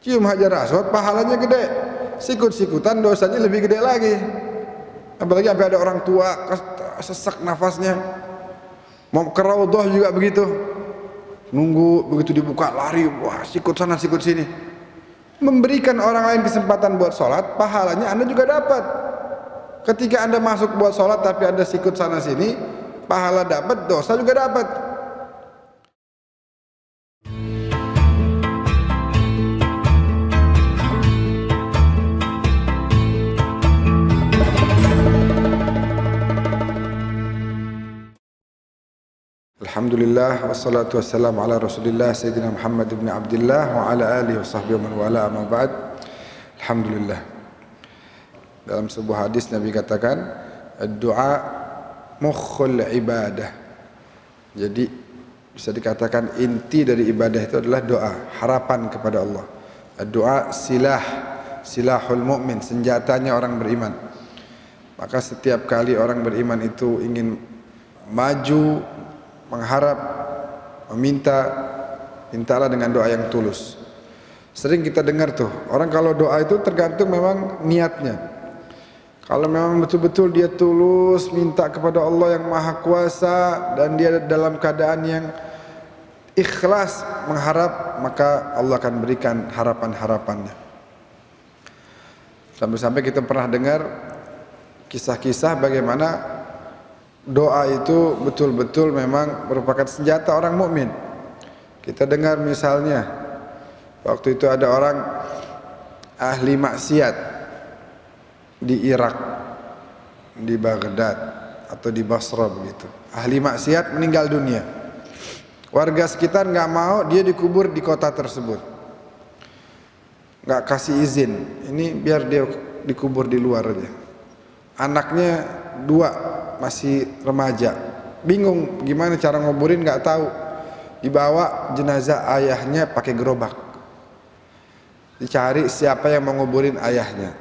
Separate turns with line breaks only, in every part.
Cium hajar aswad pahalanya gede, sikut-sikutan dosanya lebih gede lagi. Apalagi sampai ada orang tua sesak nafasnya, mau ke raudhah juga begitu, nunggu begitu dibuka lari, wah sikut sana sikut sini. Memberikan orang lain kesempatan buat sholat, pahalanya Anda juga dapat. Ketika Anda masuk buat sholat tapi Anda sikut sana sini, pahala dapat, dosa juga dapat. Alhamdulillah wassalatu wassalamu ala Rasulillah Sayyidina Muhammad ibn Abdullah wa ala alihi wa sahbihi wa man wala amma ba'd. Alhamdulillah. Dalam sebuah hadis Nabi katakan, ad-du'a mukhul ibadah. Jadi bisa dikatakan inti dari ibadah itu adalah doa, harapan kepada Allah. Ad-du'a silahul mu'min, senjatanya orang beriman. Maka setiap kali orang beriman itu ingin maju, mengharap, mintalah dengan doa yang tulus. Sering kita dengar tuh, orang kalau doa itu tergantung memang niatnya. Kalau memang betul-betul dia tulus minta kepada Allah yang Maha Kuasa dan dia dalam keadaan yang ikhlas mengharap, maka Allah akan berikan harapan-harapannya. Sampai-sampai kita pernah dengar kisah-kisah bagaimana doa itu betul-betul memang merupakan senjata orang mukmin. Kita dengar misalnya waktu itu ada orang ahli maksiat di Irak, di Baghdad atau di Basra begitu. Ahli maksiat meninggal dunia. Warga sekitar nggak mau dia dikubur di kota tersebut. Nggak kasih izin. Ini biar dia dikubur di luar aja. Anaknya 2 masih remaja, bingung gimana cara nguburin, nggak tahu. Dibawa jenazah ayahnya pakai gerobak, dicari siapa yang mau nguburin ayahnya.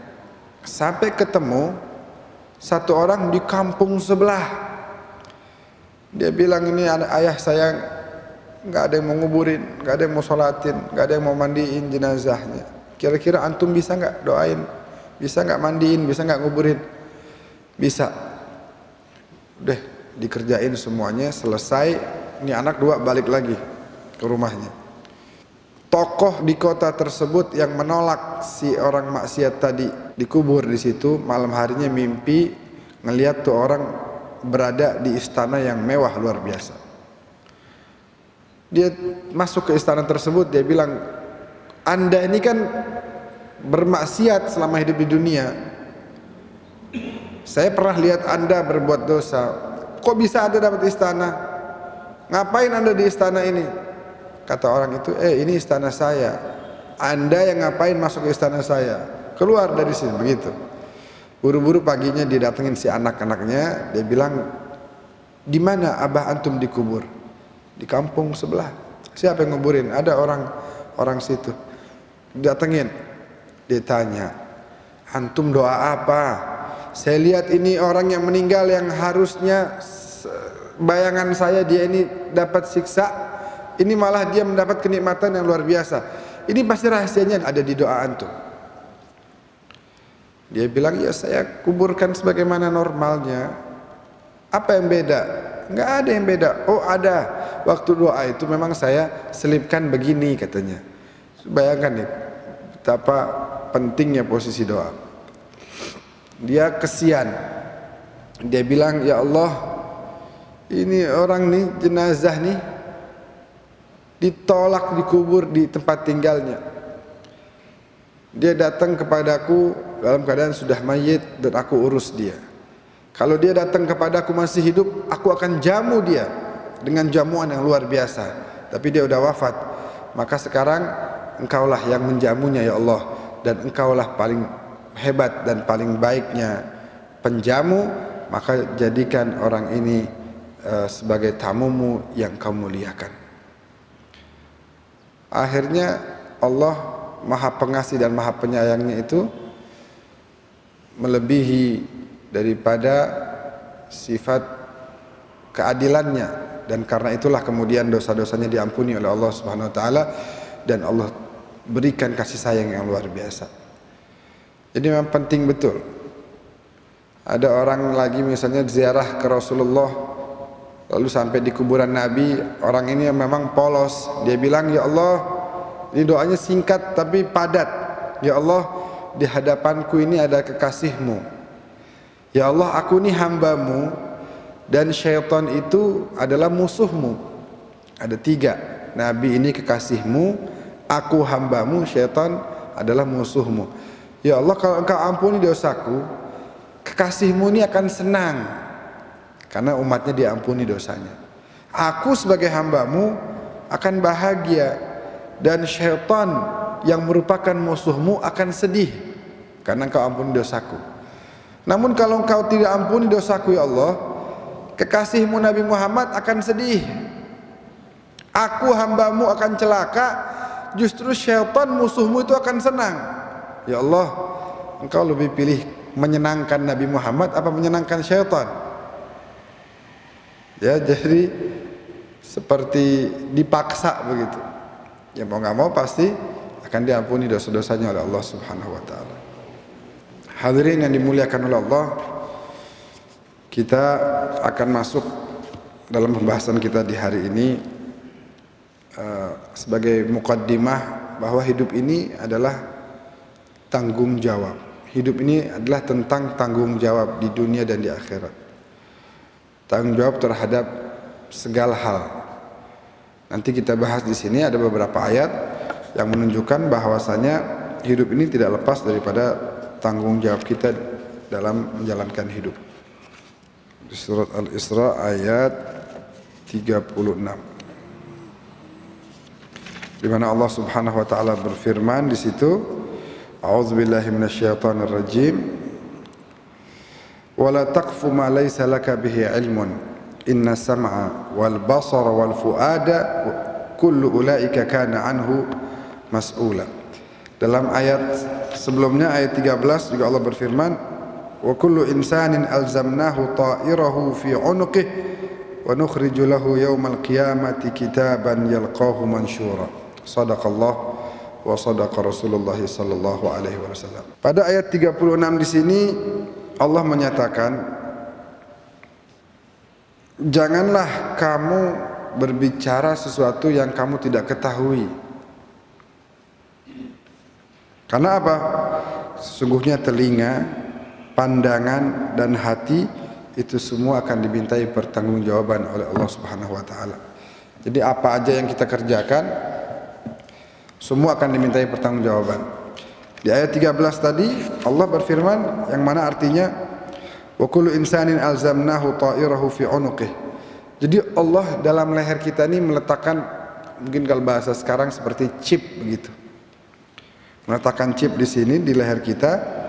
Sampai ketemu satu orang di kampung sebelah. Dia bilang, ini ayah saya nggak ada yang mau nguburin, nggak ada yang mau sholatin, nggak ada yang mau mandiin jenazahnya. Kira-kira antum bisa nggak doain, bisa nggak mandiin, bisa nggak nguburin? Bisa. Udah dikerjain semuanya, selesai. Ini anak 2 balik lagi ke rumahnya. Tokoh di kota tersebut yang menolak si orang maksiat tadi dikubur di situ, malam harinya mimpi ngelihat tuh orang berada di istana yang mewah luar biasa. Dia masuk ke istana tersebut, dia bilang, Anda ini kan bermaksiat selama hidup di dunia. Saya pernah lihat Anda berbuat dosa. Kok bisa Anda dapat istana? Ngapain Anda di istana ini? Kata orang itu, ini istana saya. Anda yang ngapain masuk ke istana saya? Keluar dari sini, begitu. Buru-buru paginya didatengin si anak-anaknya. Dia bilang, di mana abah antum dikubur? Di kampung sebelah. Siapa yang nguburin? Ada orang situ. Datengin. Dia tanya, antum doa apa? Saya lihat ini orang yang meninggal yang harusnya bayangan saya dia ini dapat siksa, ini malah dia mendapat kenikmatan yang luar biasa. Ini pasti rahasianya ada di doa antum. Dia bilang, ya saya kuburkan sebagaimana normalnya. Apa yang beda? Nggak ada yang beda. Oh ada, waktu doa itu memang saya selipkan begini katanya. Bayangkan nih betapa pentingnya posisi doa. Dia kesian. Dia bilang, ya Allah, ini orang nih, jenazah nih ditolak dikubur di tempat tinggalnya. Dia datang kepadaku dalam keadaan sudah mayit dan aku urus dia. Kalau dia datang kepadaku masih hidup, aku akan jamu dia dengan jamuan yang luar biasa. Tapi dia udah wafat. Maka sekarang engkaulah yang menjamunya ya Allah, dan engkaulah paling hebat dan paling baiknya penjamu, maka jadikan orang ini sebagai tamumu yang kau muliakan. Akhirnya Allah Maha Pengasih dan Maha Penyayangnya itu melebihi daripada sifat keadilannya, dan karena itulah kemudian dosa-dosanya diampuni oleh Allah Subhanahu wa taala, dan Allah berikan kasih sayang yang luar biasa. Jadi memang penting betul. Ada orang lagi misalnya ziarah ke Rasulullah, lalu sampai di kuburan Nabi, orang ini memang polos. Dia bilang, ya Allah, ini doanya singkat tapi padat. Ya Allah, di hadapanku ini ada kekasihmu. Ya Allah, aku ini hambamu dan syaitan itu adalah musuhmu. Ada 3. Nabi ini kekasihmu, aku hambamu, syaitan adalah musuhmu. Ya Allah, kalau engkau ampuni dosaku, kekasihmu ini akan senang karena umatnya diampuni dosanya. Aku sebagai hambamu akan bahagia, dan syaitan yang merupakan musuhmu akan sedih karena engkau ampuni dosaku. Namun kalau engkau tidak ampuni dosaku ya Allah, kekasihmu Nabi Muhammad akan sedih. Aku hambamu akan celaka, justru syaitan musuhmu itu akan senang. Ya Allah, engkau lebih pilih menyenangkan Nabi Muhammad apa menyenangkan syaitan? Ya, jadi seperti dipaksa begitu. Ya mau nggak mau pasti akan diampuni dosa-dosanya oleh Allah Subhanahu wa taala. Hadirin yang dimuliakan oleh Allah, kita akan masuk dalam pembahasan kita di hari ini sebagai muqaddimah bahwa hidup ini adalah tanggung jawab. Hidup ini adalah tentang tanggung jawab di dunia dan di akhirat. Tanggung jawab terhadap segala hal. Nanti kita bahas di sini ada beberapa ayat yang menunjukkan bahwasanya hidup ini tidak lepas daripada tanggung jawab kita dalam menjalankan hidup. Di surat Al-Isra ayat 36. Di mana Allah Subhanahu wa taala berfirman di situ, A'udzubillahi minasyaitonir rajim. Wala taqfu ma laysa laka bihi ilmun. Inna sam'a wal basara wal fuada kullu ulaika kana anhu mas'ula. Dalam ayat sebelumnya ayat 13 juga Allah berfirman, wa kullu insanin alzamnahu ta'irahu fi 'unuqihi wa nukhriju lahu yawmal qiyamati kitaban yalqahu mansyura. Shadaqallah wa sadaqa Rasulullah sallallahu alaihi wasallam. Pada ayat 36 di sini Allah menyatakan, janganlah kamu berbicara sesuatu yang kamu tidak ketahui. Karena apa? Sesungguhnya telinga, pandangan dan hati itu semua akan dimintai pertanggungjawaban oleh Allah Subhanahu wa taala. Jadi apa aja yang kita kerjakan semua akan dimintai pertanggungjawaban. Di ayat 13 tadi Allah berfirman yang mana artinya wa kullu insanin alzamnahu ta'irahu fi 'unuqihi. Jadi Allah dalam leher kita ini meletakkan, mungkin kalau bahasa sekarang seperti chip begitu. Meletakkan chip di sini di leher kita.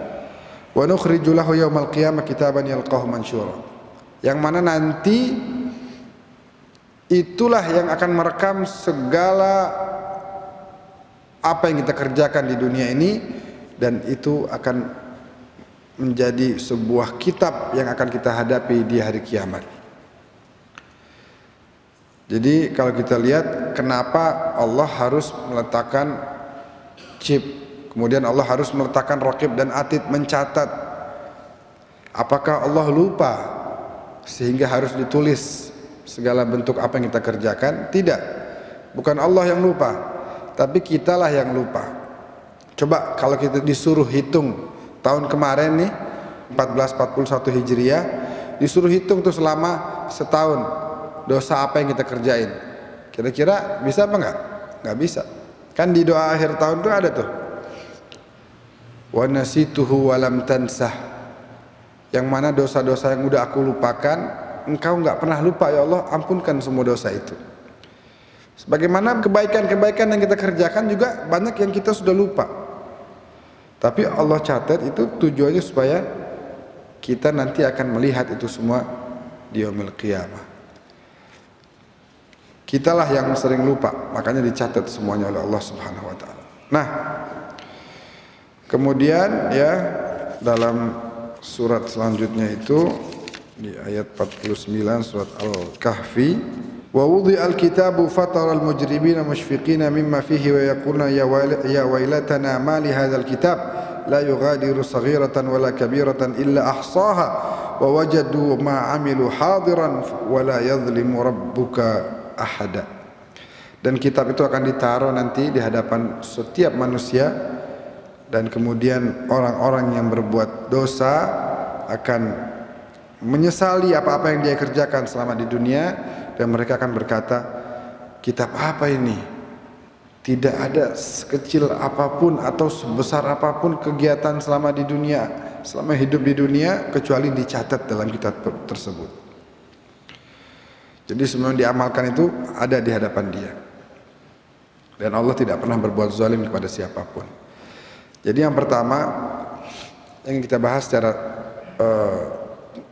Wa nukhriju lahu yaumal qiyamah kitaban yalqahu mansyura. Yang mana nanti itulah yang akan merekam segala apa yang kita kerjakan di dunia ini, dan itu akan menjadi sebuah kitab yang akan kita hadapi di hari kiamat. Jadi kalau kita lihat kenapa Allah harus meletakkan chip, kemudian Allah harus meletakkan raqib dan atid mencatat. Apakah Allah lupa sehingga harus ditulis segala bentuk apa yang kita kerjakan? Tidak, bukan Allah yang lupa, tapi kitalah yang lupa. Coba kalau kita disuruh hitung tahun kemarin nih 1441 Hijriah, disuruh hitung tuh selama setahun dosa apa yang kita kerjain, kira-kira bisa apa enggak? Enggak bisa. Kan di doa akhir tahun tuh ada tuh, wa nasituhu wa lam tansah, yang mana dosa-dosa yang udah aku lupakan engkau enggak pernah lupa ya Allah, ampunkan semua dosa itu. Sebagaimana kebaikan-kebaikan yang kita kerjakan juga banyak yang kita sudah lupa, tapi Allah catat itu tujuannya supaya kita nanti akan melihat itu semua di yaumil qiyamah. Kitalah yang sering lupa, makanya dicatat semuanya oleh Allah Subhanahu wa taala. Nah, kemudian ya dalam surat selanjutnya itu di ayat 49 surat Al-Kahfi, Wa wudi'al kitabu fatara al-mujrimina mushfiqina mimma fihi wa yaquluna ya wailatana ma li hadzal kitab la yughadiru saghiratan wala kabiratan illa ahsaha wa wajadu ma 'amilu hadiran wa la yadhlimu rabbuka ahada. Dan kitab itu akan ditaruh nanti di hadapan setiap manusia, dan kemudian orang-orang yang berbuat dosa akan menyesali apa-apa yang dia kerjakan selama di dunia, dan mereka akan berkata, kitab apa ini? Tidak ada sekecil apapun atau sebesar apapun kegiatan selama di dunia, selama hidup di dunia, kecuali dicatat dalam kitab tersebut. Jadi semua yang diamalkan itu ada di hadapan dia. Dan Allah tidak pernah berbuat zalim kepada siapapun. Jadi yang pertama yang kita bahas secara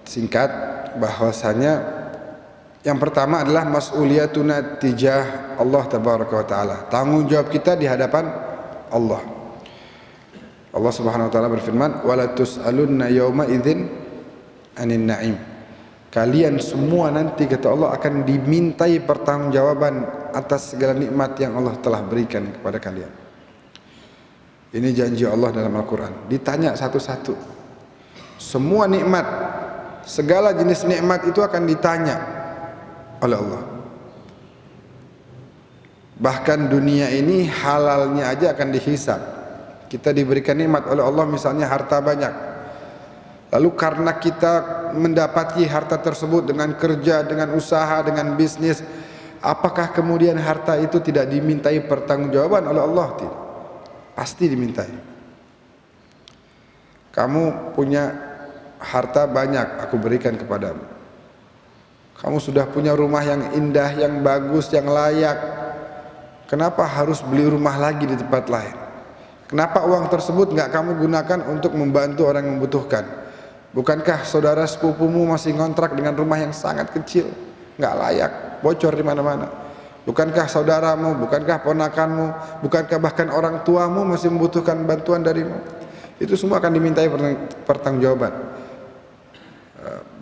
singkat, bahwasanya yang pertama adalah mas'uliyatuna tijah Allah tabaraka wa taala. Tanggung jawab kita di hadapan Allah. Allah Subhanahu wa taala berfirman, "Wala tus'alunna yauma idzin 'anin na'im." Kalian semua nanti, kata Allah, akan dimintai pertanggungjawaban atas segala nikmat yang Allah telah berikan kepada kalian. Ini janji Allah dalam Al-Qur'an. Ditanya satu-satu. Semua nikmat, segala jenis nikmat itu akan ditanya oleh Allah. Bahkan dunia ini halalnya aja akan dihisab. Kita diberikan nikmat oleh Allah, misalnya harta banyak. Lalu karena kita mendapati harta tersebut dengan kerja, dengan usaha, dengan bisnis, apakah kemudian harta itu tidak dimintai pertanggungjawaban oleh Allah? Tidak. Pasti dimintai. Kamu punya harta banyak, aku berikan kepadamu. Kamu sudah punya rumah yang indah, yang bagus, yang layak. Kenapa harus beli rumah lagi di tempat lain? Kenapa uang tersebut nggak kamu gunakan untuk membantu orang yang membutuhkan? Bukankah saudara sepupumu masih ngontrak dengan rumah yang sangat kecil, nggak layak, bocor di mana-mana? Bukankah saudaramu, bukankah ponakanmu, bukankah bahkan orang tuamu masih membutuhkan bantuan darimu? Itu semua akan dimintai pertanggungjawaban.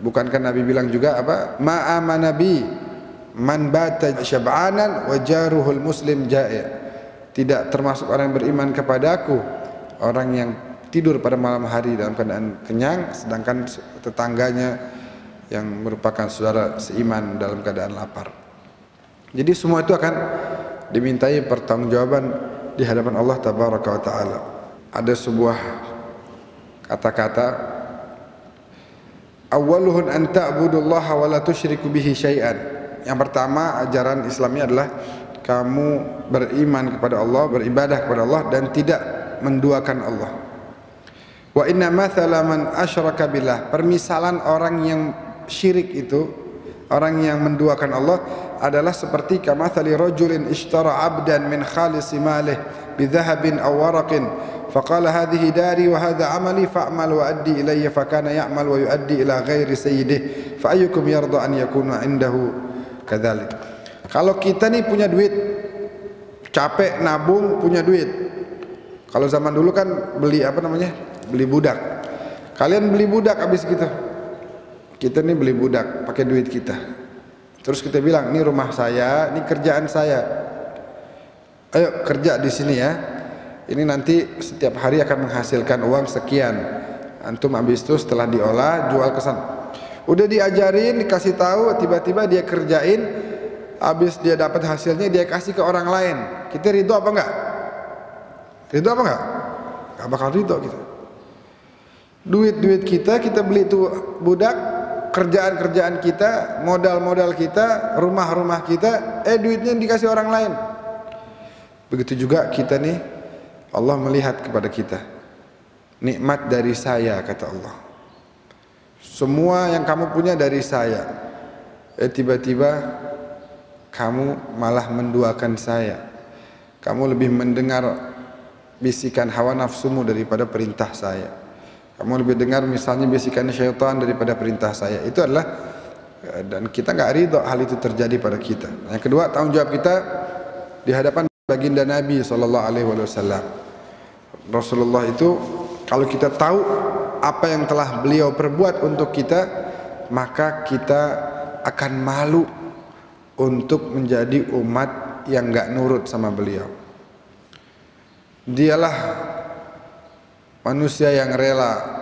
Bukankah Nabi bilang juga apa? Ma'ama Nabi man bata syab'anan wa jaruhul muslim ja'i'. Tidak termasuk orang yang beriman kepadaku orang yang tidur pada malam hari dalam keadaan kenyang, sedangkan tetangganya yang merupakan saudara seiman dalam keadaan lapar. Jadi semua itu akan dimintai pertanggungjawaban di hadapan Allah tabaraka wa taala. Ada sebuah kata-kata, awwaluhun an ta'budullaha wa la tusyriku bihi syai'an. Yang pertama, ajaran Islamnya adalah kamu beriman kepada Allah, beribadah kepada Allah dan tidak menduakan Allah. Wa inna mathala man asyraka billah. Permisalan orang yang syirik itu, orang yang menduakan Allah, adalah seperti kamathali rajulin ishtara 'abdan min khalisi malih bidhahabin aw waraqin faqala hadhihi dari wa hadha amali fa'mal wa addi ilayya fakana ya'mal wa yuaddi ila ghairi sayyidih fa ayyukum yarda an yakuna indahu kadzalik. Kalau kita nih punya duit, capek nabung, punya duit. Kalau zaman dulu kan beli apa namanya? Beli budak. Kalian beli budak habis gitu. Kita nih beli budak pakai duit kita. Terus kita bilang, ini rumah saya, ini kerjaan saya. Ayo kerja di sini ya. Ini nanti setiap hari akan menghasilkan uang sekian. Antum habis itu setelah diolah jual ke sana. Udah diajarin, dikasih tahu, tiba-tiba dia kerjain, habis dia dapat hasilnya dia kasih ke orang lain. Kita ridho apa enggak? Ridho apa enggak? Enggak bakal ridho kita. Duit-duit kita beli itu budak, kerjaan-kerjaan kita, modal-modal kita, rumah-rumah kita, duitnya dikasih orang lain. Begitu juga kita nih, Allah melihat kepada kita. Nikmat dari saya, kata Allah. Semua yang kamu punya dari saya. Tiba-tiba kamu malah menduakan saya. Kamu lebih mendengar bisikan hawa nafsumu daripada perintah saya. Kamu lebih dengar misalnya bisikan syaitan daripada perintah saya. Itu adalah, dan kita nggak ridho hal itu terjadi pada kita. Yang kedua, tanggung jawab kita di hadapan baginda Nabi SAW. Rasulullah itu, kalau kita tahu apa yang telah beliau perbuat untuk kita, maka kita akan malu untuk menjadi umat yang gak nurut sama beliau. Dialah manusia yang rela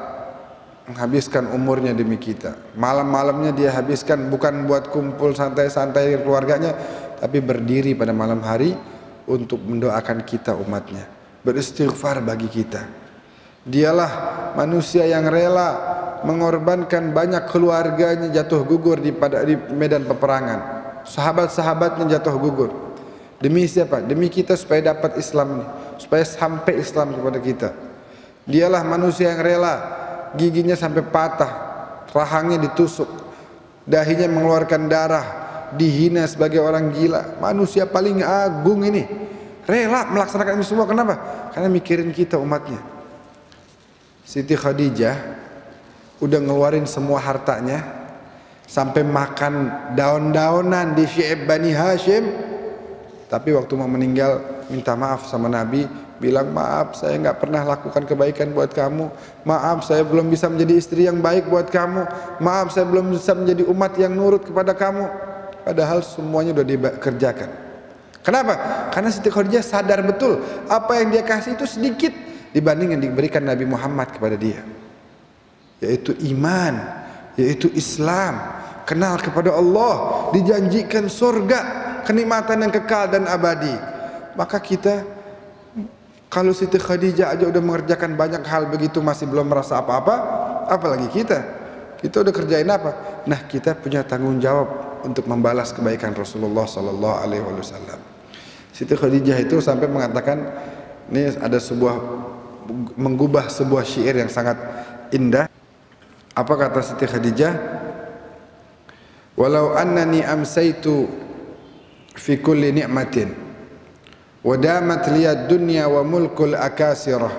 menghabiskan umurnya demi kita. Malam-malamnya dia habiskan bukan buat kumpul santai-santai keluarganya, tapi berdiri pada malam hari untuk mendoakan kita umatnya, beristighfar bagi kita. Dialah manusia yang rela mengorbankan banyak keluarganya jatuh gugur di medan peperangan. Sahabat-sahabatnya jatuh gugur. Demi siapa? Demi kita supaya dapat Islam ini, supaya sampai Islam kepada kita. Dialah manusia yang rela giginya sampai patah, rahangnya ditusuk, dahinya mengeluarkan darah, dihina sebagai orang gila. Manusia paling agung ini rela melaksanakan ini semua. Kenapa? Karena mikirin kita umatnya. Siti Khadijah udah ngeluarin semua hartanya, sampai makan daun-daunan di Syi'ib Bani Hashim, tapi waktu mau meninggal minta maaf sama Nabi, bilang maaf saya nggak pernah lakukan kebaikan buat kamu, maaf saya belum bisa menjadi istri yang baik buat kamu, maaf saya belum bisa menjadi umat yang nurut kepada kamu. Padahal semuanya udah dikerjakan. Kenapa? Karena Siti Khadijah sadar betul apa yang dia kasih itu sedikit dibanding yang diberikan Nabi Muhammad kepada dia, yaitu iman, yaitu Islam, kenal kepada Allah, dijanjikan surga, kenikmatan yang kekal dan abadi. Maka kita, kalau Siti Khadijah aja udah mengerjakan banyak hal begitu masih belum merasa apa-apa, apalagi kita. Kita udah kerjain apa? Nah, kita punya tanggung jawab untuk membalas kebaikan Rasulullah sallallahu alaihi wasallam. Siti Khadijah itu sampai mengatakan, ini ada menggubah sebuah syair yang sangat indah. Apa kata Siti Khadijah? Walau annani amsaitu fi kulli ni'matin wa damat liyad dunya wa mulkul akasirah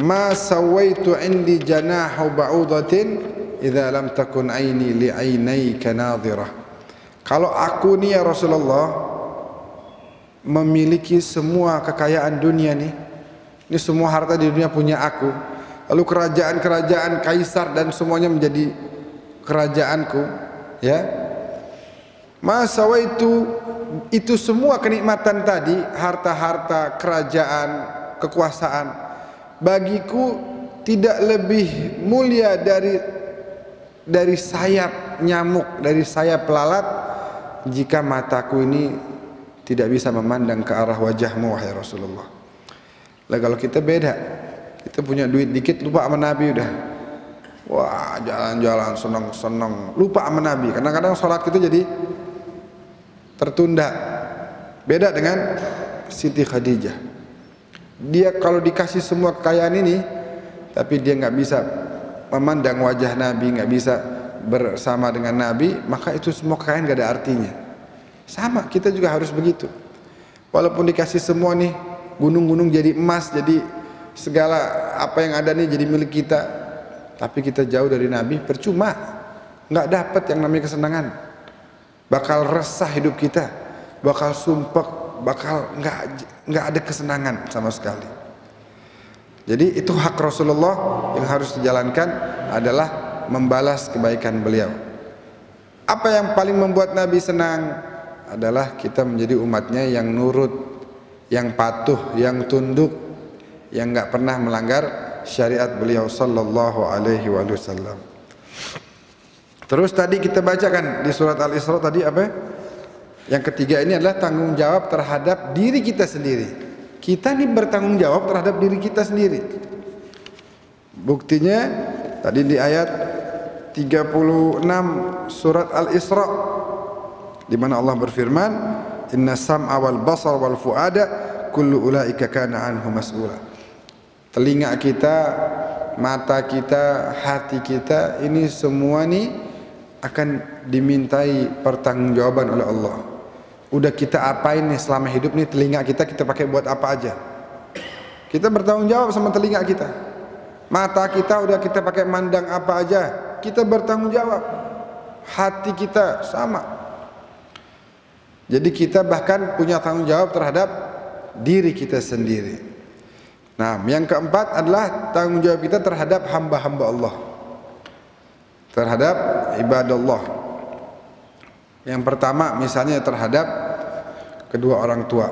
ma sawaitu indi janahu ba'udatin idza lam takun aini li ainayka nadhirah. Kalau aku nih ya Rasulullah memiliki semua kekayaan dunia nih, ini semua harta di dunia punya aku, lalu kerajaan-kerajaan kaisar dan semuanya menjadi kerajaanku, ya. Masa itu semua kenikmatan tadi, harta-harta, kerajaan, kekuasaan, bagiku tidak lebih mulia dari sayap nyamuk, dari sayap lalat, jika mataku ini tidak bisa memandang ke arah wajahmu wahai Rasulullah. Lah kalau kita beda, kita punya duit dikit lupa sama Nabi udah. Wah, jalan-jalan seneng-seneng, lupa sama Nabi. Kadang-kadang sholat kita jadi tertunda. Beda dengan Siti Khadijah. Dia kalau dikasih semua kekayaan ini, tapi dia nggak bisa memandang wajah Nabi, nggak bisa bersama dengan Nabi, maka itu semua kekayaan nggak ada artinya. Sama, kita juga harus begitu. Walaupun dikasih semua nih, gunung-gunung jadi emas, jadi segala apa yang ada nih jadi milik kita, tapi kita jauh dari Nabi, percuma, nggak dapat yang namanya kesenangan. Bakal resah hidup kita, bakal sumpek, bakal nggak ada kesenangan sama sekali. Jadi itu hak Rasulullah yang harus dijalankan adalah membalas kebaikan beliau. Apa yang paling membuat Nabi senang adalah kita menjadi umatnya yang nurut, yang patuh, yang tunduk, yang nggak pernah melanggar syariat beliau sallallahu alaihi wasallam. Terus tadi kita bacakan di surat Al-Isra tadi apa? Yang ketiga ini adalah tanggung jawab terhadap diri kita sendiri. Kita ini bertanggung jawab terhadap diri kita sendiri. Buktinya tadi di ayat 36 surat Al-Isra, di mana Allah berfirman, inna sam'a wal basar wal fuada kullu ulaika kana anhu mas'ula. Telinga kita, mata kita, hati kita, ini semua nih akan dimintai pertanggungjawaban oleh Allah. Udah kita apain nih selama hidup nih, telinga kita pakai buat apa aja? Kita bertanggung jawab sama telinga kita. Mata kita udah kita pakai mandang apa aja, kita bertanggung jawab. Hati kita sama. Jadi kita bahkan punya tanggung jawab terhadap diri kita sendiri. Nah, yang keempat adalah tanggung jawab kita terhadap hamba-hamba Allah, terhadap ibadallah. Yang pertama misalnya terhadap kedua orang tua,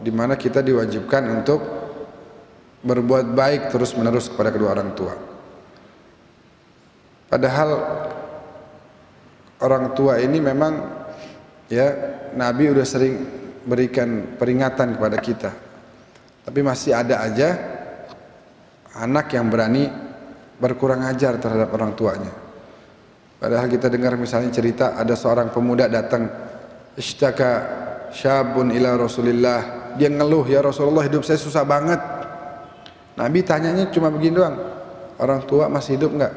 di mana kita diwajibkan untuk berbuat baik terus-menerus kepada kedua orang tua. Padahal orang tua ini memang ya Nabi udah sering berikan peringatan kepada kita. Tapi masih ada aja anak yang berani berkurang ajar terhadap orang tuanya. Padahal kita dengar misalnya cerita ada seorang pemuda datang, ishtaka syabun ila Rasulillah. Dia ngeluh, ya Rasulullah hidup saya susah banget. Nabi tanyanya cuma begini doang, orang tua masih hidup enggak?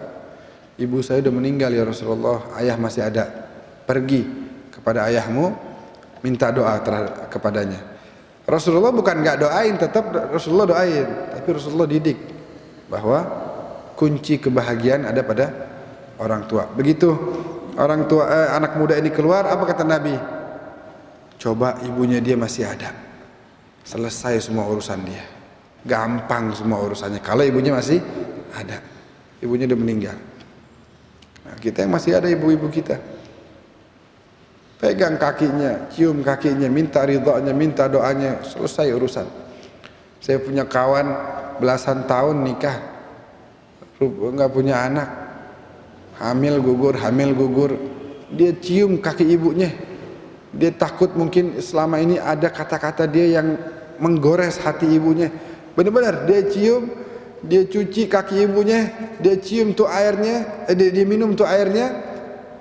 Ibu saya udah meninggal ya Rasulullah, ayah masih ada. Pergi kepada ayahmu, minta doa kepadanya. Rasulullah bukan enggak doain, tetap Rasulullah doain, tapi Rasulullah didik bahwa kunci kebahagiaan ada pada orang tua. Begitu orang tua anak muda ini keluar, apa kata Nabi? Coba ibunya dia masih ada, selesai semua urusan dia, gampang semua urusannya. Kalau ibunya masih ada, ibunya udah meninggal. Nah, kita yang masih ada ibu-ibu kita, pegang kakinya, cium kakinya, minta ridhonya, minta doanya, selesai urusan. Saya punya kawan belasan tahun nikah, nggak punya anak, hamil gugur, dia cium kaki ibunya. Dia takut mungkin selama ini ada kata-kata dia yang menggores hati ibunya. Benar-benar dia cium, dia cuci kaki ibunya, dia cium tuh airnya, dia minum tuh airnya,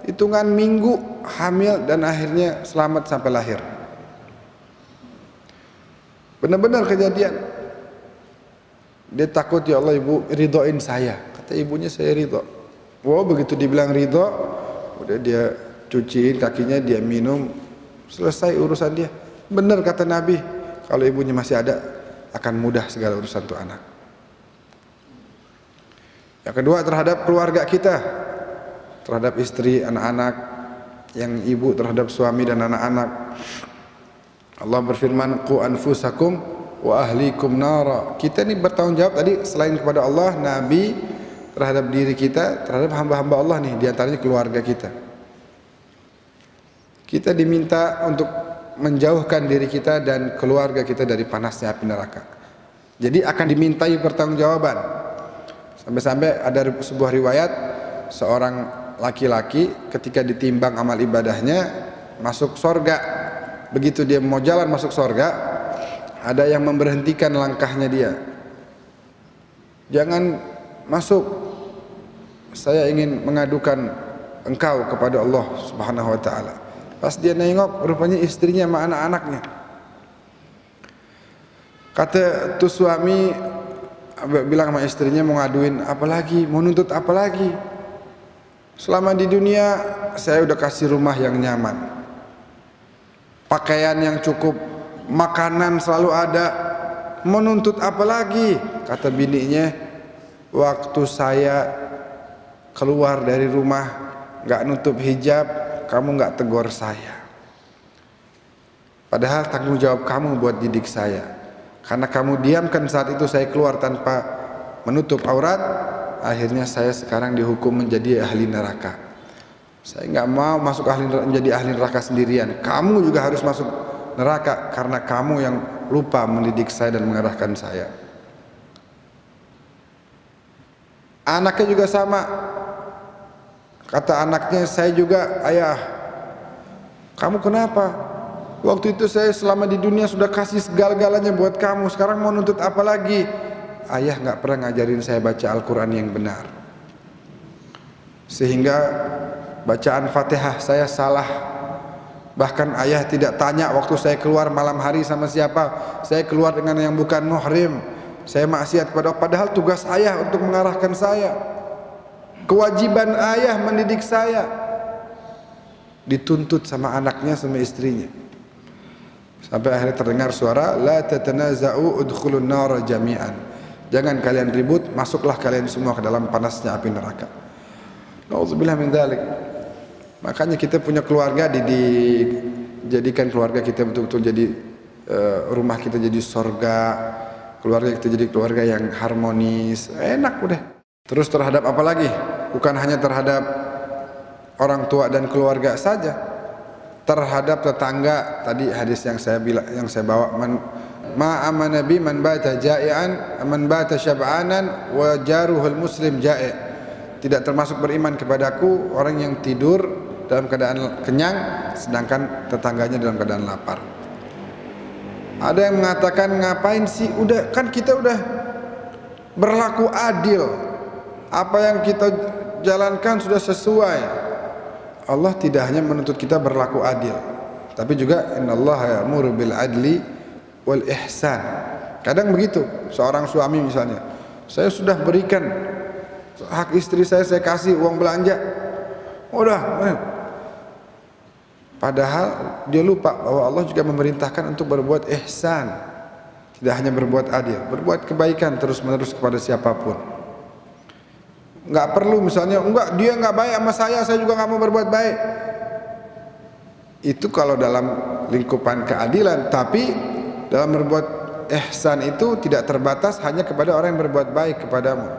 hitungan minggu hamil dan akhirnya selamat sampai lahir. Benar-benar kejadian. Dia takut, ya Allah ibu ridhoin saya. Kata ibunya, saya ridho. Wow, begitu dibilang ridho, udah dia cuciin kakinya, dia minum, selesai urusan dia. Benar kata Nabi, kalau ibunya masih ada akan mudah segala urusan tuh anak. Yang kedua terhadap keluarga kita, terhadap istri, anak-anak, yang ibu terhadap suami dan anak-anak. Allah berfirman, qu anfusakum wa ahlikum nara. Kita ini bertanggung jawab tadi selain kepada Allah, Nabi, terhadap diri kita, terhadap hamba-hamba Allah nih, diantaranya keluarga kita. Kita diminta untuk menjauhkan diri kita dan keluarga kita dari panasnya api neraka. Jadi akan dimintai pertanggungjawaban. Sampai-sampai ada sebuah riwayat, seorang laki-laki ketika ditimbang amal ibadahnya masuk sorga. Begitu dia mau jalan masuk sorga, ada yang memberhentikan langkahnya dia. Jangan masuk, saya ingin mengadukan engkau kepada Allah Subhanahu wa ta'ala. Pas dia nengok, rupanya istrinya sama anak-anaknya. Kata tuh suami bilang sama istrinya, mau ngaduin apa lagi, mau nuntut apa lagi? Selama di dunia saya udah kasih rumah yang nyaman, pakaian yang cukup, makanan selalu ada, mau nuntut apa lagi? Kata bininya, waktu saya keluar dari rumah nggak nutup hijab, kamu nggak tegur saya. Padahal tanggung jawab kamu buat didik saya. Karena kamu diamkan saat itu saya keluar tanpa menutup aurat, akhirnya saya sekarang dihukum menjadi ahli neraka. Saya nggak mau masuk menjadi ahli neraka sendirian. Kamu juga harus masuk neraka karena kamu yang lupa mendidik saya dan mengarahkan saya. Anaknya juga sama. Kata anaknya, saya juga, ayah, kamu kenapa? Waktu itu saya selama di dunia sudah kasih segala-galanya buat kamu, sekarang mau nuntut apa lagi? Ayah nggak pernah ngajarin saya baca Al-Quran yang benar, sehingga bacaan Fatihah saya salah. Bahkan ayah tidak tanya waktu saya keluar malam hari sama siapa, saya keluar dengan yang bukan muhrim, saya maksiat kepada, padahal tugas ayah untuk mengarahkan saya, kewajiban ayah mendidik saya, dituntut sama anaknya sama istrinya. Sampai akhirnya terdengar suara, la tatanaza'u udkhulun nar jami'an. Jangan kalian ribut, masuklah kalian semua ke dalam panasnya api neraka. Nauzubillah min dzalik. Makanya kita punya keluarga, dijadikan keluarga kita betul-betul jadi rumah kita jadi surga, keluarga kita jadi keluarga yang harmonis, enak udah. Terus terhadap apa lagi? Bukan hanya terhadap orang tua dan keluarga saja, terhadap tetangga. Tadi hadis yang saya bawa, ma amana bi man bata ja'ian man bata syab'anan wa jaruhul muslim ja'i'. Tidak termasuk beriman kepadaku orang yang tidur dalam keadaan kenyang sedangkan tetangganya dalam keadaan lapar. Ada yang mengatakan, ngapain sih, udah kan kita udah berlaku adil, apa yang kita jalankan sudah sesuai. Allah tidak hanya menuntut kita berlaku adil, tapi juga innallaha ya'muru bil adli wal ihsan. Kadang begitu, seorang suami misalnya, saya sudah berikan hak istri saya kasih uang belanja, udah, padahal dia lupa bahwa Allah juga memerintahkan untuk berbuat ihsan, tidak hanya berbuat adil, berbuat kebaikan terus menerus kepada siapapun. Nggak perlu misalnya, enggak, dia nggak baik sama saya juga nggak mau berbuat baik. Itu kalau dalam lingkupan keadilan. Tapi dalam berbuat ihsan itu tidak terbatas hanya kepada orang yang berbuat baik kepadamu.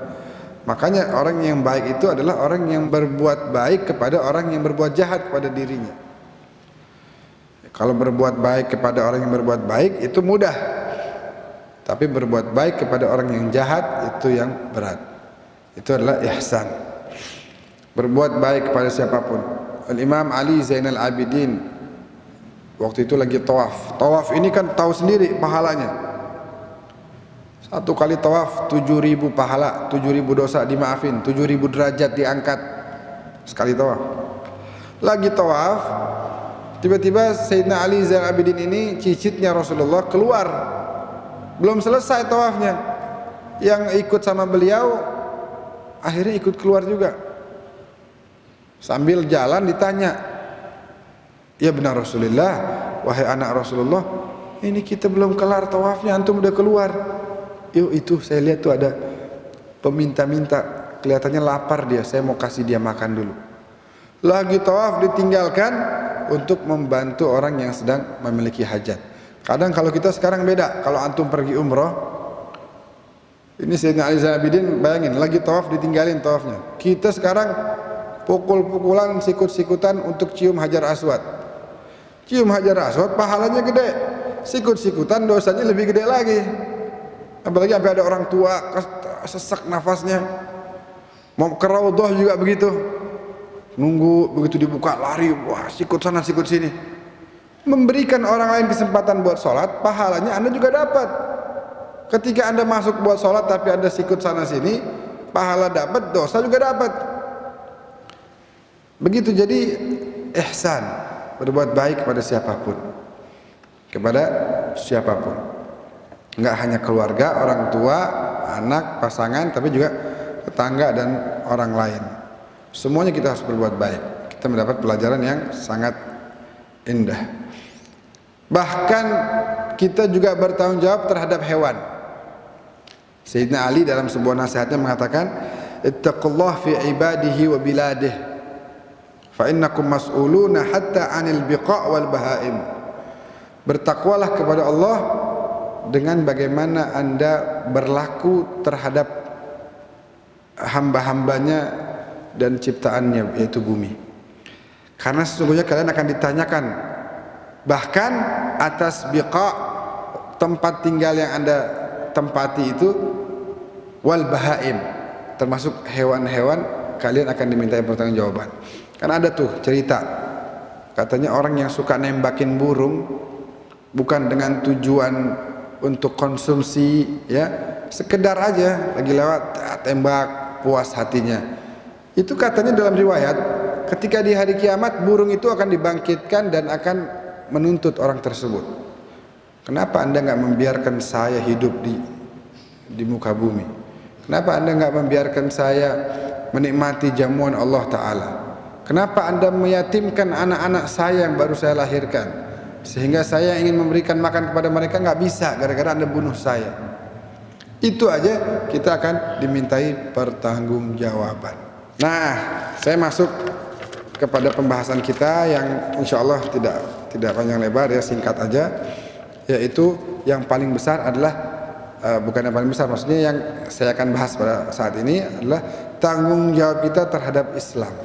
Makanya orang yang baik itu adalah orang yang berbuat baik kepada orang yang berbuat jahat kepada dirinya. Kalau berbuat baik kepada orang yang berbuat baik itu mudah, tapi berbuat baik kepada orang yang jahat itu yang berat. Itu adalah ihsan, berbuat baik kepada siapapun. Al-Imam Ali Zainal Abidin waktu itu lagi tawaf. Tawaf ini kan tahu sendiri pahalanya. Satu kali tawaf 7.000 pahala, 7.000 dosa dimaafin, 7.000 derajat diangkat sekali tawaf. Lagi tawaf, tiba-tiba Sayyidina Ali Zainal Abidin ini cicitnya Rasulullah keluar. Belum selesai tawafnya. Yang ikut sama beliau akhirnya ikut keluar juga. Sambil jalan ditanya, ya benar Rasulullah, wahai anak Rasulullah, ini kita belum kelar tawafnya, antum udah keluar. Yuk, itu saya lihat tuh ada peminta-minta, kelihatannya lapar dia, saya mau kasih dia makan dulu. Lagi tawaf ditinggalkan untuk membantu orang yang sedang memiliki hajat. Kadang kalau kita sekarang beda, kalau antum pergi umroh, ini Sayyidina Ali Zainal Abidin, bayangin lagi tawaf ditinggalin tawafnya. Kita sekarang pukul-pukulan, sikut-sikutan untuk cium Hajar Aswad. Cium Hajar Aswad pahalanya gede, sikut-sikutan dosanya lebih gede lagi. Apalagi sampai ada orang tua sesak nafasnya. Mau ke Raudhah juga begitu. Nunggu begitu dibuka lari, wah sikut sana sikut sini. Memberikan orang lain kesempatan buat sholat, pahalanya Anda juga dapat. Ketika Anda masuk buat sholat tapi Anda sikut sana sini, pahala dapat, dosa juga dapat. Begitu. Jadi ihsan, berbuat baik kepada siapapun, nggak hanya keluarga, orang tua, anak, pasangan, tapi juga tetangga dan orang lain. Semuanya kita harus berbuat baik. Kita mendapat pelajaran yang sangat indah. Bahkan kita juga bertanggung jawab terhadap hewan. Sayyidina Ali dalam sebuah nasihatnya mengatakan, ittaqullah fi ibadihi wa biladih, fa innakum mas'uluna hatta 'anil biqa' wal bahaim. Bertakwalah kepada Allah dengan bagaimana Anda berlaku terhadap hamba-hambanya dan ciptaannya, yaitu bumi. Karena sesungguhnya kalian akan ditanyakan bahkan atas biqa', tempat tinggal yang Anda tempati itu, wal bahaim, termasuk hewan-hewan, kalian akan dimintai pertanggungjawaban. Karena ada tuh cerita, katanya orang yang suka nembakin burung bukan dengan tujuan untuk konsumsi, ya, sekedar aja lagi lewat tembak, puas hatinya. Itu katanya dalam riwayat, ketika di hari kiamat burung itu akan dibangkitkan dan akan menuntut orang tersebut. Kenapa Anda nggak membiarkan saya hidup di muka bumi? Kenapa Anda nggak membiarkan saya menikmati jamuan Allah Ta'ala? Kenapa Anda meyatimkan anak-anak saya yang baru saya lahirkan? Sehingga saya ingin memberikan makan kepada mereka nggak bisa, gara-gara Anda bunuh saya. Itu aja kita akan dimintai pertanggungjawaban. Nah, saya masuk kepada pembahasan kita yang insya Allah tidak panjang lebar, ya, singkat aja. Yaitu yang paling besar adalah bukan yang paling besar, maksudnya yang saya akan bahas pada saat ini adalah tanggung jawab kita terhadap Islam.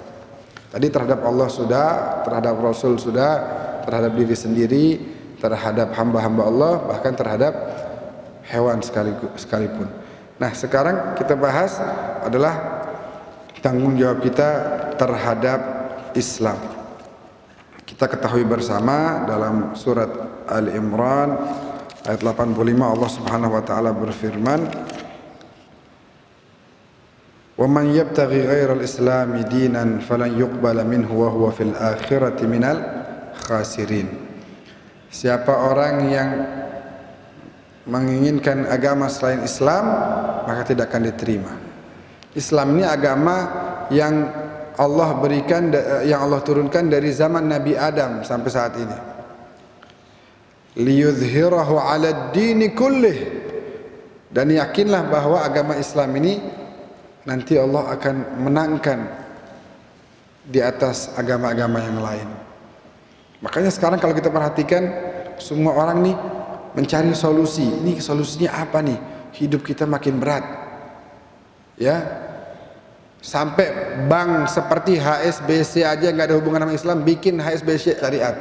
Tadi terhadap Allah sudah, terhadap Rasul sudah, terhadap diri sendiri, terhadap hamba-hamba Allah, bahkan terhadap hewan sekalipun. Nah, sekarang kita bahas adalah tanggung jawab kita terhadap Islam. Kita ketahui bersama dalam surat Ali Imran ayat 85 Allah Subhanahu wa taala berfirman, "Wa man yabtaghi ghairal islami dinan falan yuqbala minhu wa huwa fil akhirati minal khasirin." Siapa orang yang menginginkan agama selain Islam, maka tidak akan diterima. Islam ini agama yang Allah berikan, yang Allah turunkan dari zaman Nabi Adam sampai saat ini. Liyudhhirahu 'alad dini kullih. Dan yakinlah bahwa agama Islam ini nanti Allah akan menangkan di atas agama-agama yang lain. Makanya sekarang kalau kita perhatikan, semua orang nih mencari solusi. Ini solusinya apa nih? Hidup kita makin berat. Ya, sampai bank seperti HSBC aja nggak ada hubungan sama Islam bikin HSBC syariat.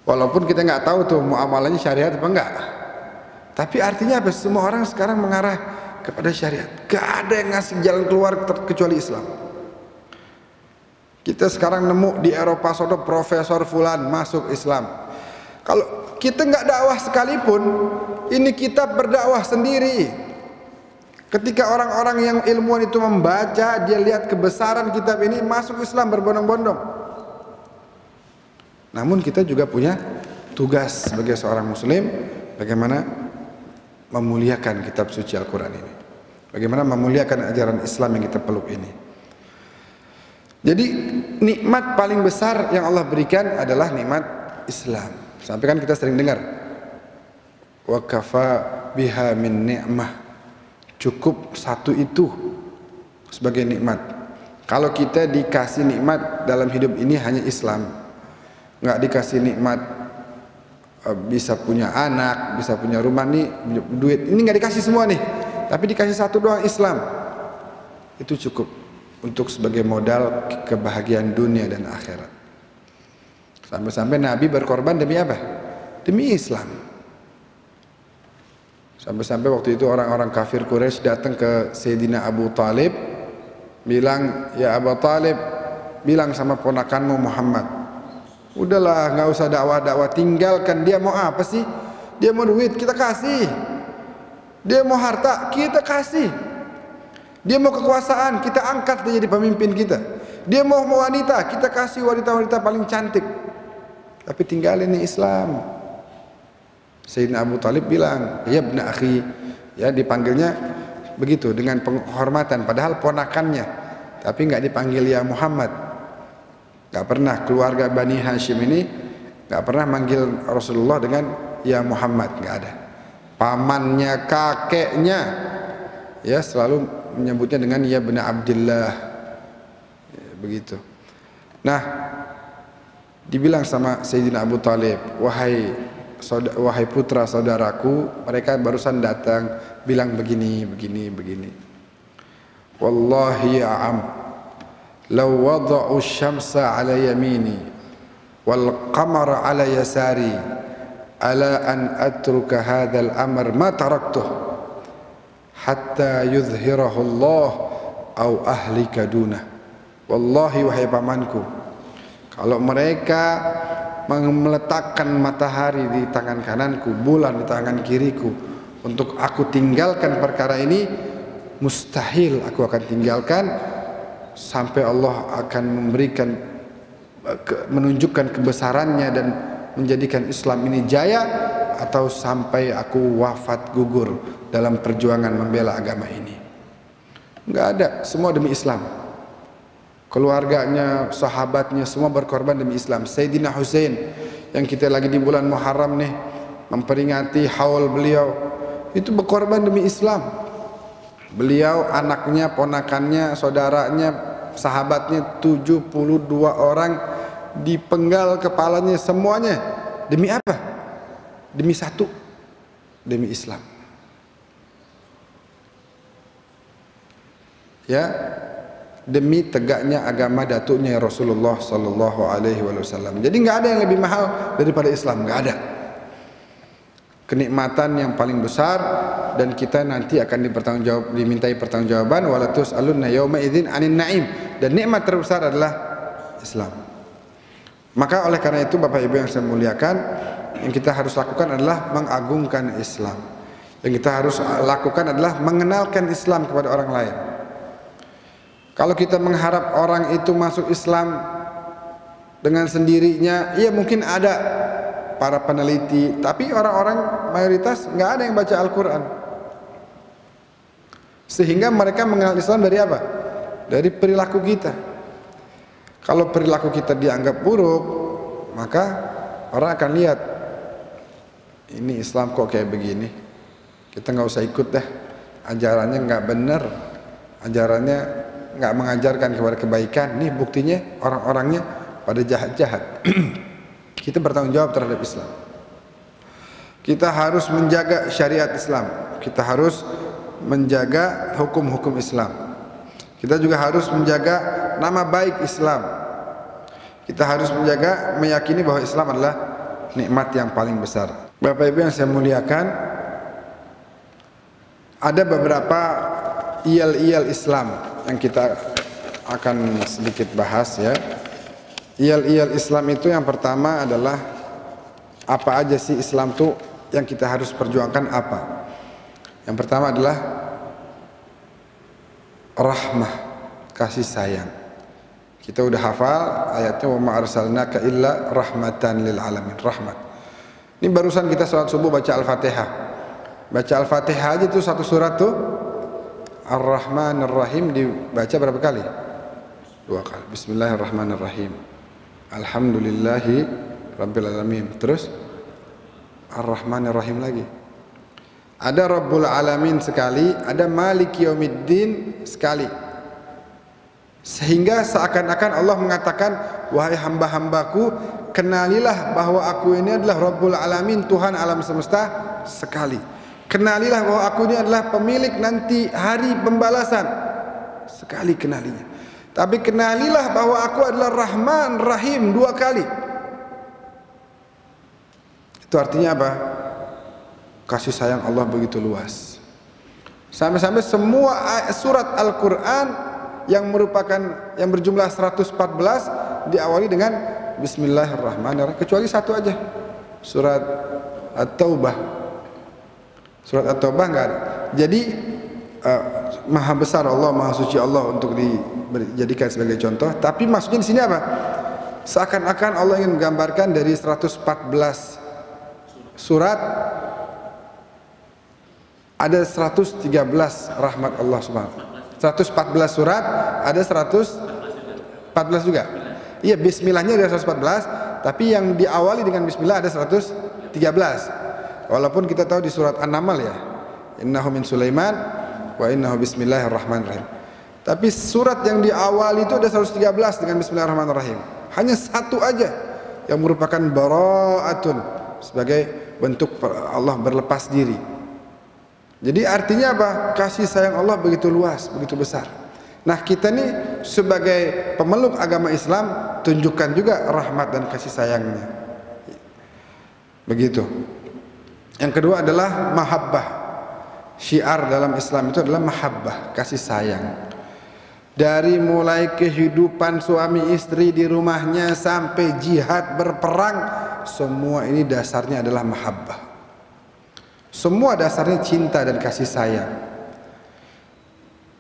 Walaupun kita nggak tahu tuh muamalahnya syariat apa enggak. Tapi artinya apa? Semua orang sekarang mengarah kepada syariat. Gak ada yang ngasih jalan keluar kecuali Islam. Kita sekarang nemu di Eropa sono Profesor Fulan masuk Islam. Kalau kita nggak dakwah sekalipun, ini kita berdakwah sendiri. Ketika orang-orang yang ilmuwan itu membaca, dia lihat kebesaran kitab ini, masuk Islam berbondong-bondong. Namun kita juga punya tugas sebagai seorang muslim, bagaimana memuliakan kitab suci Al-Quran ini, bagaimana memuliakan ajaran Islam yang kita peluk ini. Jadi nikmat paling besar yang Allah berikan adalah nikmat Islam. Sampai kan kita sering dengar, wa kafa biha min ni'mah, cukup satu itu sebagai nikmat. Kalau kita dikasih nikmat dalam hidup ini hanya Islam, nggak dikasih nikmat bisa punya anak, bisa punya rumah nih, duit, ini nggak dikasih semua nih, tapi dikasih satu doang Islam, itu cukup untuk sebagai modal kebahagiaan dunia dan akhirat. Sampai-sampai Nabi berkorban demi apa? Demi Islam. Sampai-sampai waktu itu orang-orang kafir Quraisy datang ke Sayyidina Abu Talib, bilang, ya Abu Talib, bilang sama ponakanmu Muhammad, udahlah nggak usah dakwah-dakwah, tinggalkan. Dia mau apa sih? Dia mau duit, kita kasih. Dia mau harta, kita kasih. Dia mau kekuasaan, kita angkat dia jadi pemimpin kita. Dia mau wanita, kita kasih wanita-wanita paling cantik. Tapi tinggalin Islam. Sayyidina Abu Talib bilang, ya ibn akhi, ya dipanggilnya begitu dengan penghormatan, padahal ponakannya, tapi nggak dipanggil ya Muhammad. Nggak pernah keluarga Bani Hashim ini nggak pernah manggil Rasulullah dengan ya Muhammad, nggak ada. Pamannya, kakeknya, ya selalu menyebutnya dengan ya ibn Abdillah, ya, begitu. Nah, dibilang sama Sayyidina Abu Talib, wahai putra saudaraku, mereka barusan datang bilang begini. Wallahi ya am, law wada'u syamsa ala yamini wal qamara ala yasari ala an atruka hadzal amr ma taraktuh hatta yuzhirahu Allah au ahlika dunah. Wallahi wahai pamanku, kalau mereka meletakkan matahari di tangan kananku, bulan di tangan kiriku, untuk aku tinggalkan perkara ini, mustahil aku akan tinggalkan sampai Allah akan memberikan, menunjukkan kebesarannya dan menjadikan Islam ini jaya, atau sampai aku wafat gugur dalam perjuangan membela agama ini. Enggak ada, semua demi Islam. Keluarganya, sahabatnya, semua berkorban demi Islam. Sayyidina Husain yang kita lagi di bulan Muharram nih memperingati haul beliau, itu berkorban demi Islam. Beliau, anaknya, ponakannya, saudaranya, sahabatnya 72 orang dipenggal kepalanya semuanya. Demi apa? Demi satu, demi Islam. Ya, demi tegaknya agama datuknya Rasulullah sallallahu alaihi wasallam. Jadi nggak ada yang lebih mahal daripada Islam, nggak ada. Kenikmatan yang paling besar, dan kita nanti akan dimintai pertanggungjawaban, wala tus'alunna yauma idzin 'anil na'im, dan nikmat terbesar adalah Islam. Maka oleh karena itu Bapak Ibu yang saya muliakan, yang kita harus lakukan adalah mengagungkan Islam. Yang kita harus lakukan adalah mengenalkan Islam kepada orang lain. Kalau kita mengharap orang itu masuk Islam dengan sendirinya, ya mungkin ada para peneliti, tapi orang-orang mayoritas nggak ada yang baca Al-Quran, sehingga mereka mengenal Islam dari apa? Dari perilaku kita. Kalau perilaku kita dianggap buruk, maka orang akan lihat, ini Islam kok kayak begini, kita nggak usah ikut dah, ajarannya nggak benar, ajarannya nggak mengajarkan kepada kebaikan. Nih buktinya orang-orangnya pada jahat-jahat. Kita bertanggung jawab terhadap Islam. Kita harus menjaga syariat Islam. Kita harus menjaga hukum-hukum Islam. Kita juga harus menjaga nama baik Islam. Kita harus meyakini bahwa Islam adalah nikmat yang paling besar. Bapak Ibu yang saya muliakan, ada beberapa iyal-iyal Islam yang kita akan sedikit bahas ya. Iyal-iyal Islam itu yang pertama adalah apa aja sih Islam itu yang kita harus perjuangkan apa? Yang pertama adalah rahmah, kasih sayang. Kita udah hafal ayatnya, wa ma arsalnaka illa rahmatan lil alamin, rahmat. Ini barusan kita sholat subuh baca Al-Fatihah. Baca Al-Fatihah aja tuh satu surat tuh Ar-Rahman Ar-Rahim dibaca berapa kali? 2 kali. Bismillahirrahmanirrahim. Alhamdulillahi Rabbil Alamin. Terus Ar-Rahmanir-Rahim lagi. Ada Rabbul Alamin sekali, ada Maliki Yaumiddin sekali. Sehingga seakan-akan Allah mengatakan, wahai hamba-hambaku, kenalilah bahwa aku ini adalah Rabbul Alamin, Tuhan alam semesta sekali. Kenalilah bahwa aku ini adalah pemilik nanti hari pembalasan sekali, kenalinya. Tapi kenalilah bahwa aku adalah Rahman Rahim 2 kali. Itu artinya apa? Kasih sayang Allah begitu luas. Sampai-sampai semua surat Al-Quran yang berjumlah 114 diawali dengan Bismillahirrahmanirrahim, kecuali satu aja, surat At-Taubah. Surat At-Taubah nggak ada. Jadi maha besar Allah, maha suci Allah untuk dijadikan sebagai contoh. Tapi maksudnya di sini apa? Seakan-akan Allah ingin menggambarkan dari 114 surat ada 113 rahmat Allah Subhanahu. 114 surat ada 114 juga. Iya, bismillahnya ada 114, tapi yang diawali dengan bismillah ada 113. Walaupun kita tahu di surat An-Naml ya, innahu min Sulaiman wa innahu bismillahirrahmanirrahim. Tapi surat yang diawali itu ada 113 dengan bismillahirrahmanirrahim. Hanya satu aja yang merupakan bara'atun, sebagai bentuk Allah berlepas diri. Jadi artinya apa? Kasih sayang Allah begitu luas, begitu besar. Nah, kita nih sebagai pemeluk agama Islam tunjukkan juga rahmat dan kasih sayangnya. Begitu. Yang kedua adalah mahabbah. Syiar dalam Islam itu adalah mahabbah, kasih sayang. Dari mulai kehidupan suami istri di rumahnya sampai jihad berperang, semua ini dasarnya adalah mahabbah. Semua dasarnya cinta dan kasih sayang.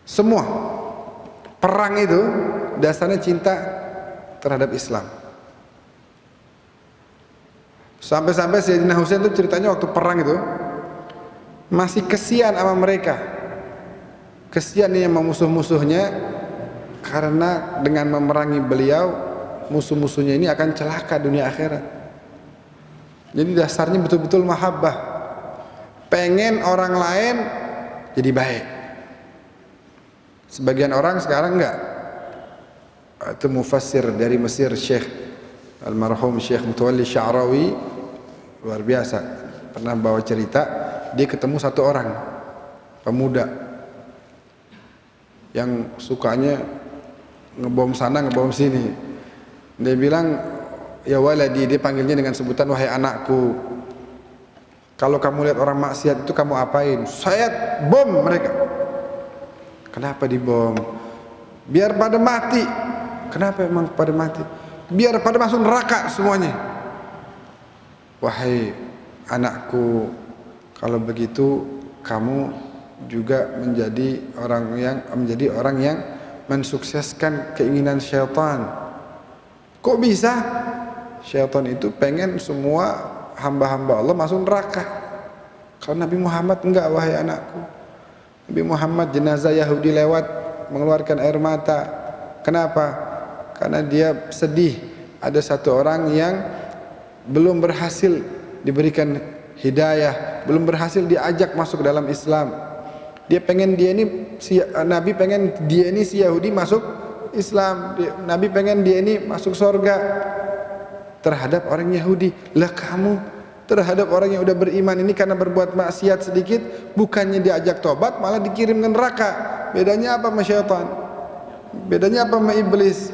Semua perang itu dasarnya cinta terhadap Islam. Sampai-sampai Sayyidina Husain itu ceritanya waktu perang itu masih kesian sama mereka. Kesian ini sama musuh-musuhnya, karena dengan memerangi beliau, musuh-musuhnya ini akan celaka dunia akhirat. Jadi dasarnya betul-betul mahabbah. Pengen orang lain jadi baik. Sebagian orang sekarang enggak. Itu mufassir dari Mesir, Syekh almarhum Syekh Mutawalli Sya'rawi, luar biasa. Pernah bawa cerita, dia ketemu satu orang pemuda yang sukanya ngebom sana, ngebom sini. Dia bilang, ya waladi, dia panggilnya dengan sebutan wahai anakku. Kalau kamu lihat orang maksiat itu kamu apain? Saya bom mereka. Kenapa dibom? Biar pada mati. Kenapa emang pada mati? Biar pada masuk neraka semuanya. Wahai anakku, kalau begitu kamu juga menjadi orang yang mensukseskan keinginan syaitan. Kok bisa? Syaitan itu pengen semua hamba-hamba Allah masuk neraka. Kalau Nabi Muhammad enggak, wahai anakku. Nabi Muhammad jenazah Yahudi lewat mengeluarkan air mata. Kenapa? Karena dia sedih ada satu orang yang belum berhasil diberikan hidayah, belum berhasil diajak masuk dalam Islam. Dia pengen Nabi pengen dia ini si Yahudi masuk Islam. Nabi pengen dia ini masuk surga. Terhadap orang Yahudi, lah kamu terhadap orang yang udah beriman ini karena berbuat maksiat sedikit, bukannya diajak tobat malah dikirim ke neraka. Bedanya apa sama syaitan? Bedanya apa sama iblis?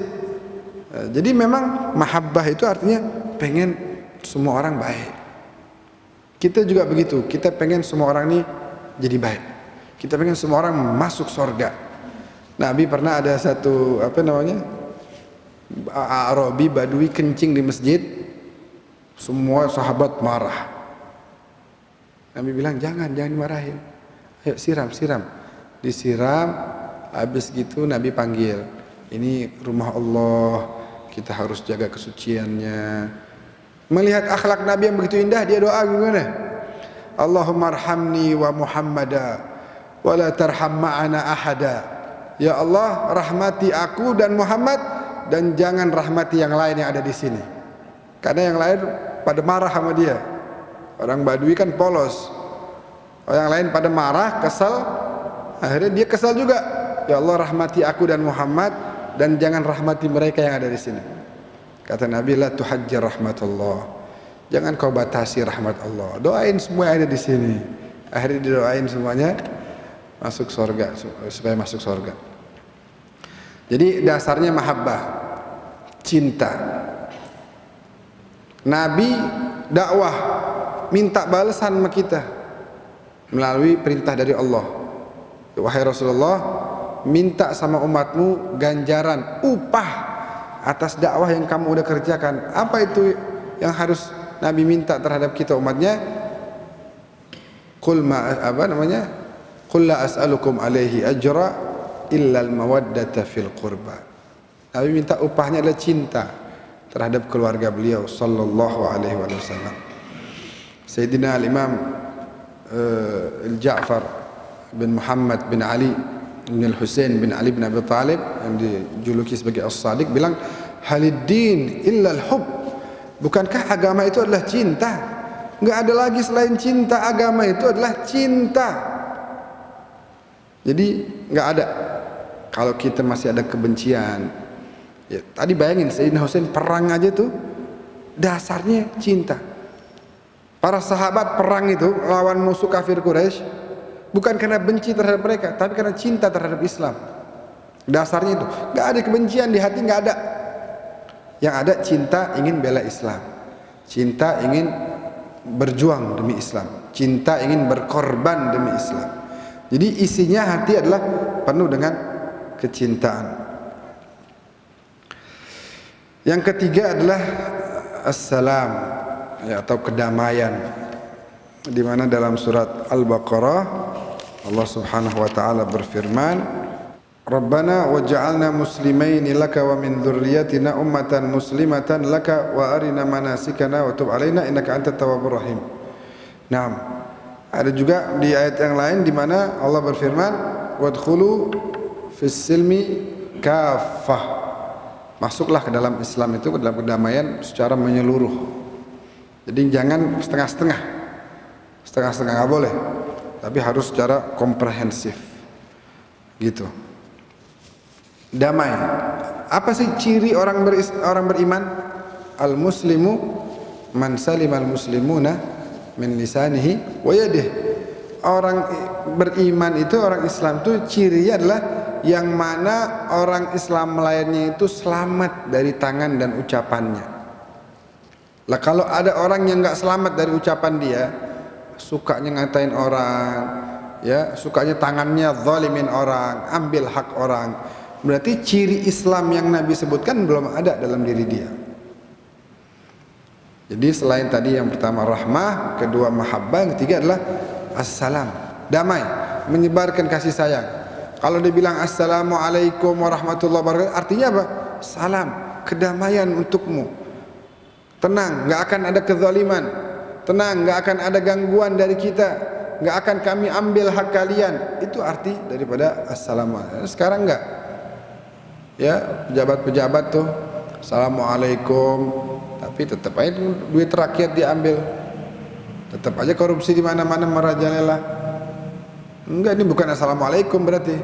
Jadi memang mahabbah itu artinya pengen semua orang baik. Kita juga begitu, kita pengen semua orang ini jadi baik. Kita pengen semua orang masuk surga. Nabi pernah ada satu Arabi Badui kencing di masjid, semua sahabat marah. Nabi bilang jangan marahin, ayo siram. Disiram, habis gitu Nabi panggil, ini rumah Allah, kita harus jaga kesuciannya. Melihat akhlak Nabi yang begitu indah, dia doa gimana? Allahumma arhamni wa Muhammada wa la tarham ma'ana ahada. Ya Allah, rahmati aku dan Muhammad, dan jangan rahmati yang lain yang ada di sini. Karena yang lain pada marah sama dia. Orang Badui kan polos. Orang lain pada marah, kesal. Akhirnya dia kesal juga. Ya Allah, rahmati aku dan Muhammad, dan jangan rahmati mereka yang ada di sini. Kata Nabi, la tuhajjir rahmatullah. Jangan kau batasi rahmat Allah. Doain semua yang ada di sini. Akhirnya didoain semuanya masuk surga, supaya masuk surga. Jadi dasarnya mahabbah, cinta. Nabi dakwah, minta balasan sama kita melalui perintah dari Allah. Wahai Rasulullah, minta sama umatmu ganjaran, upah atas dakwah yang kamu udah kerjakan. Apa itu yang harus Nabi minta terhadap kita umatnya? Qul la as'alukum alaihi ajra illal mawaddata fil qurba. Nabi minta upahnya adalah cinta terhadap keluarga beliau sallallahu alaihi wasallam. Sayyidina al-Imam Ja'far bin Muhammad bin Ali bin Al-Husain bin Ali bin Abi Thalib yang dijuluki sebagai As-Sadiq bilang, haliddin illa al-hub. Bukankah agama itu adalah cinta? Enggak ada lagi selain cinta. Agama itu adalah cinta. Jadi enggak ada. Kalau kita masih ada kebencian, ya, tadi bayangin Sayyidina Husain perang aja tuh dasarnya cinta. Para sahabat perang itu lawan musuh kafir Quraisy bukan karena benci terhadap mereka, tapi karena cinta terhadap Islam. Dasarnya itu, nggak ada kebencian di hati, nggak ada. Yang ada cinta ingin bela Islam, cinta ingin berjuang demi Islam, cinta ingin berkorban demi Islam. Jadi isinya hati adalah penuh dengan kecintaan. Yang ketiga adalah assalam, ya, atau kedamaian, di mana dalam surat Al-Baqarah Allah Subhanahu wa taala berfirman, Rabbana waj'alna muslimaini laka wa min dzurriyyatina ummatan muslimatan laka wa arina manasikana wa tub alaina innaka antat tawwabur rahim. Naam. Ada juga di ayat yang lain di mana Allah berfirman, wadkhulu fis silmi kaffah. Masuklah ke dalam Islam itu, ke dalam kedamaian secara menyeluruh. Jadi jangan setengah-setengah. Setengah-setengah nggak boleh, tapi harus secara komprehensif. Gitu. Damai. Apa sih ciri orang beriman? Al-muslimu man salimal muslimuna min lisanihi wa yadihi. Orang beriman itu, orang Islam itu cirinya adalah yang mana orang Islam lainnya itu selamat dari tangan dan ucapannya. Lah kalau ada orang yang nggak selamat dari ucapan dia, sukanya ngatain orang, ya, sukanya tangannya zalimin orang, ambil hak orang, berarti ciri Islam yang Nabi sebutkan belum ada dalam diri dia. Jadi selain tadi yang pertama rahmah, kedua mahabbah, yang ketiga adalah assalam, damai, menyebarkan kasih sayang. Kalau dibilang assalamualaikum warahmatullahi wabarakatuh, artinya apa? Salam, kedamaian untukmu. Tenang, nggak akan ada kezaliman. Tenang, nggak akan ada gangguan dari kita. Nggak akan kami ambil hak kalian. Itu arti daripada assalamualaikum. Sekarang nggak. Ya, pejabat-pejabat tuh assalamualaikum, tapi tetap aja duit rakyat diambil. Tetap aja korupsi di mana-mana merajalela. Enggak, ini bukan assalamualaikum berarti.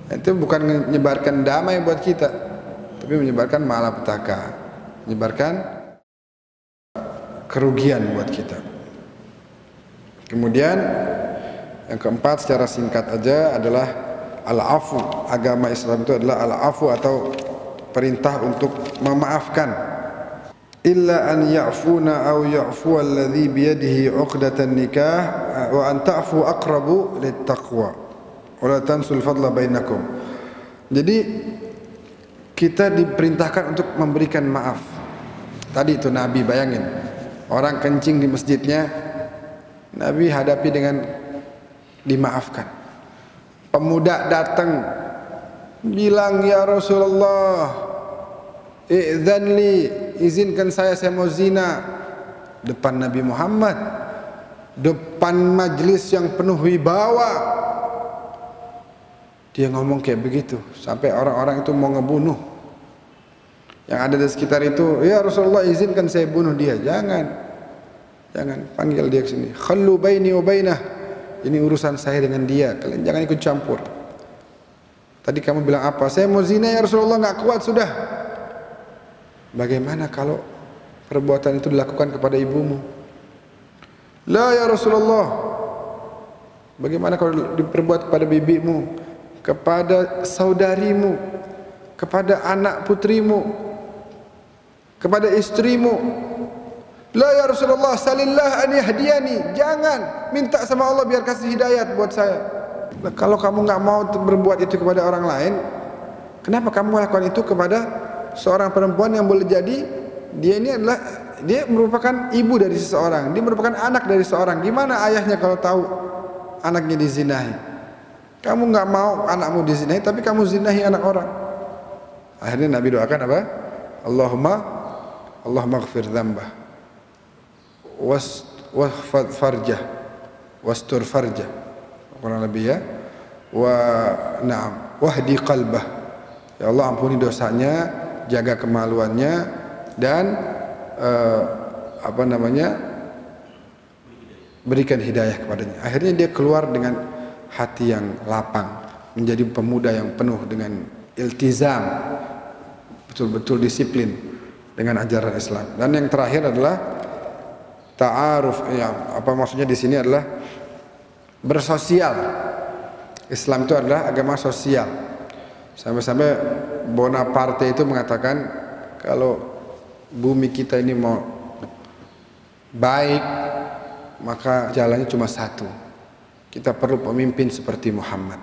Itu bukan menyebarkan damai buat kita, tapi menyebarkan malapetaka, menyebarkan kerugian buat kita. Kemudian yang keempat secara singkat aja adalah al-afu. Agama Islam itu adalah al-afu atau perintah untuk memaafkan. Illa an ya'funa aw ya'fu alladhi biyadihi 'uqdatan nikah wa an ta'fu aqrabu littaqwa wa la tansul fadla bainakum. Jadi kita diperintahkan untuk memberikan maaf. Tadi itu Nabi, bayangin, orang kencing di masjidnya, Nabi hadapi dengan dimaafkan. Pemuda datang bilang, ya Rasulullah, i'dzanli, izinkan saya mau zina. Depan Nabi Muhammad, depan majlis yang penuh wibawa, dia ngomong kayak begitu sampai orang-orang itu mau ngebunuh. Yang ada di sekitar itu, ya Rasulullah, izinkan saya bunuh dia. Jangan panggil dia ke sini. Khallu baini wa bainah, ini urusan saya dengan dia, kalian jangan ikut campur. Tadi kamu bilang apa? Saya mau zina ya Rasulullah, nggak kuat sudah. Bagaimana kalau perbuatan itu dilakukan kepada ibumu? La ya Rasulullah. Bagaimana kalau diperbuat kepada bibimu, kepada saudarimu, kepada anak putrimu, kepada istrimu? La ya Rasulullah, salillah an yahdiyani. Jangan, minta sama Allah biar kasih hidayat buat saya. Nah, kalau kamu nggak mau berbuat itu kepada orang lain, kenapa kamu melakukan itu kepada seorang perempuan yang boleh jadi dia merupakan ibu dari seseorang, dia merupakan anak dari seseorang. Gimana ayahnya kalau tahu anaknya dizinahi? Kamu nggak mau anakmu dizinahi, tapi kamu zinahi anak orang. Akhirnya Nabi doakan apa? Allahumma ghfir dzambah wahfad farjah wastur farjah, kurang lebih ya, wahdi qalbah. Ya Allah, ampuni dosanya, jaga kemaluannya, dan berikan hidayah kepadanya. Akhirnya dia keluar dengan hati yang lapang, menjadi pemuda yang penuh dengan iltizam, betul-betul disiplin dengan ajaran Islam. Dan yang terakhir adalah ta'aruf. Ya, apa maksudnya di sini adalah bersosial. Islam itu adalah agama sosial. Sampai-sampai Bonaparte itu mengatakan, kalau bumi kita ini mau baik, maka jalannya cuma satu. Kita perlu pemimpin seperti Muhammad.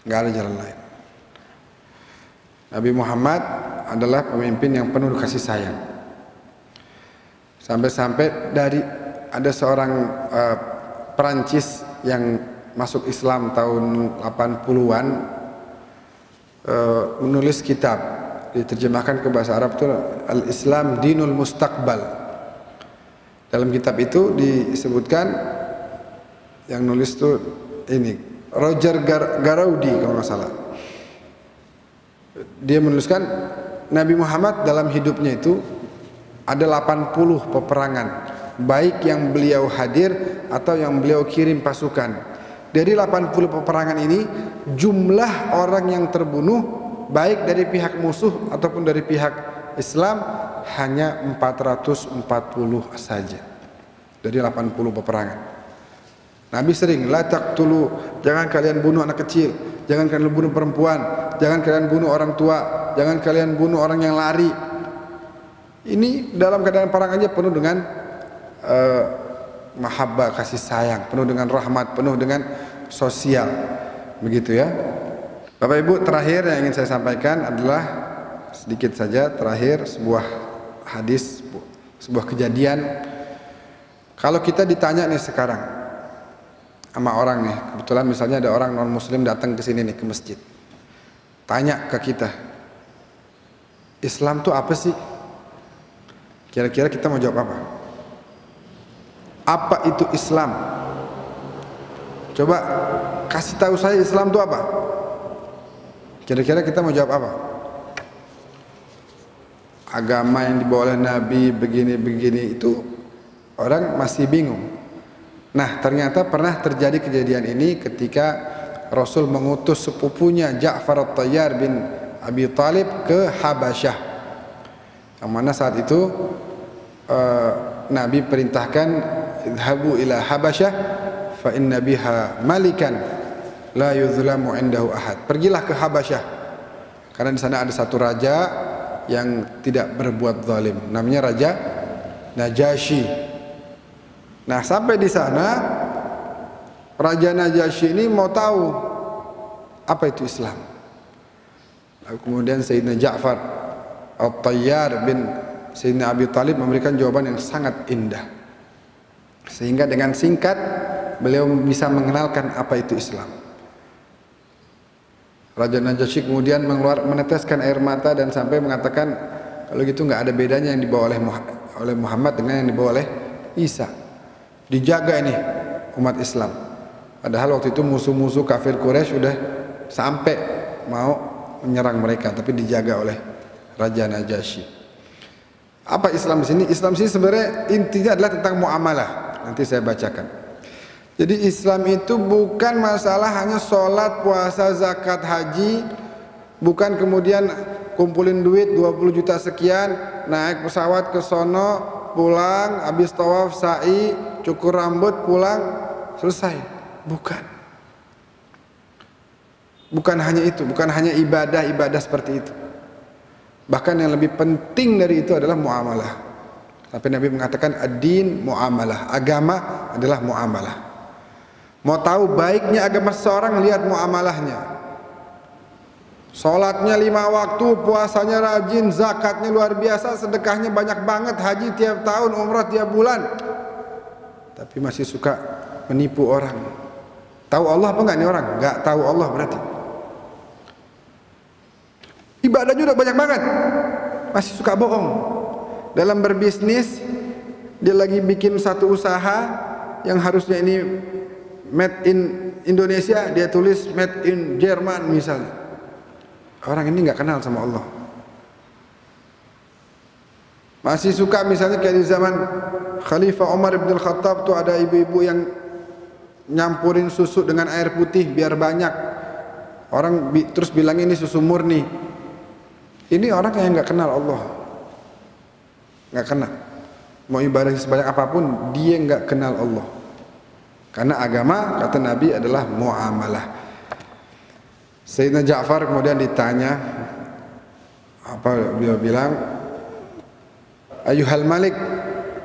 Nggak ada jalan lain. Nabi Muhammad adalah pemimpin yang penuh kasih sayang. Sampai-sampai ada seorang Perancis yang masuk Islam tahun 80-an, menulis kitab, diterjemahkan ke bahasa Arab itu Al-Islam Dinul Mustaqbal. Dalam kitab itu disebutkan, yang nulis itu ini Roger Garaudi kalau nggak salah. Dia menuliskan Nabi Muhammad dalam hidupnya itu ada 80 peperangan, baik yang beliau hadir atau yang beliau kirim pasukan. Dari 80 peperangan ini, jumlah orang yang terbunuh baik dari pihak musuh ataupun dari pihak Islam hanya 440 saja dari 80 peperangan. Nabi sering, la taqtulu, jangan kalian bunuh anak kecil, jangan kalian bunuh perempuan, jangan kalian bunuh orang tua, jangan kalian bunuh orang yang lari. Ini dalam keadaan perang aja penuh dengan mahabbah, kasih sayang, penuh dengan rahmat, penuh dengan sosial, begitu ya. Bapak Ibu, terakhir yang ingin saya sampaikan adalah sedikit saja terakhir sebuah hadis, sebuah kejadian. Kalau kita ditanya nih sekarang sama orang nih, kebetulan misalnya ada orang non muslim datang ke sini nih ke masjid, tanya ke kita, Islam tuh apa sih? Kira-kira kita mau jawab apa? Apa itu Islam? Coba kasih tahu saya Islam itu apa? Kira-kira kita mau jawab apa? Agama yang dibawa oleh Nabi begini-begini, itu orang masih bingung. Nah, ternyata pernah terjadi kejadian ini ketika Rasul mengutus sepupunya Ja'far At-Tayyar bin Abi Talib ke Habasyah. Yang mana saat itu Nabi perintahkan idhabu ila Habasyah fa inna biha malikan la yuzlamu indahu ahad. Pergilah ke Habasyah karena di sana ada satu raja yang tidak berbuat zalim, namanya Raja Najasyi. Nah, sampai di sana Raja Najasyi ini mau tahu apa itu Islam. Lalu kemudian Sayyidina Ja'far At-Tayyar bin Sayyidina Abi Talib memberikan jawaban yang sangat indah, sehingga dengan singkat beliau bisa mengenalkan apa itu Islam. Raja Najasyi kemudian meneteskan air mata dan sampai mengatakan, kalau gitu nggak ada bedanya yang dibawa oleh Muhammad dengan yang dibawa oleh Isa. Dijaga ini umat Islam. Padahal waktu itu musuh-musuh kafir Quraisy sudah sampai mau menyerang mereka, tapi dijaga oleh Raja Najasyi. Apa Islam di sini? Islam di sini sebenarnya intinya adalah tentang muamalah. Nanti saya bacakan. Jadi Islam itu bukan masalah hanya sholat, puasa, zakat, haji, bukan kemudian kumpulin duit 20 juta sekian, naik pesawat ke sono, pulang, habis tawaf, sa'i, cukur rambut, pulang, selesai. Bukan. Bukan hanya itu, bukan hanya ibadah-ibadah seperti itu. Bahkan yang lebih penting dari itu adalah muamalah. Sampai Nabi mengatakan ad-din muamalah, agama adalah muamalah. Mau tahu baiknya agama seseorang, lihat muamalahnya. Salatnya 5 waktu, puasanya rajin, zakatnya luar biasa, sedekahnya banyak banget, haji tiap tahun, umrah tiap bulan. Tapi masih suka menipu orang. Tahu Allah apa enggak nih orang? Enggak tahu Allah berarti. Ibadahnya udah banyak banget, masih suka bohong. Dalam berbisnis, dia lagi bikin satu usaha yang harusnya ini made in Indonesia, dia tulis made in Jerman misalnya. Orang ini nggak kenal sama Allah. Masih suka misalnya kayak di zaman Khalifah Umar bin Khattab tuh ada ibu-ibu yang nyampurin susu dengan air putih biar banyak. Orang terus bilang ini susu murni. Ini orang yang nggak kenal Allah, nggak kenal. Mau ibadah sebanyak apapun, dia nggak kenal Allah. Karena agama, kata Nabi, adalah muamalah. Sayyidina Ja'far kemudian ditanya, apa beliau bilang, Ayuhal Malik,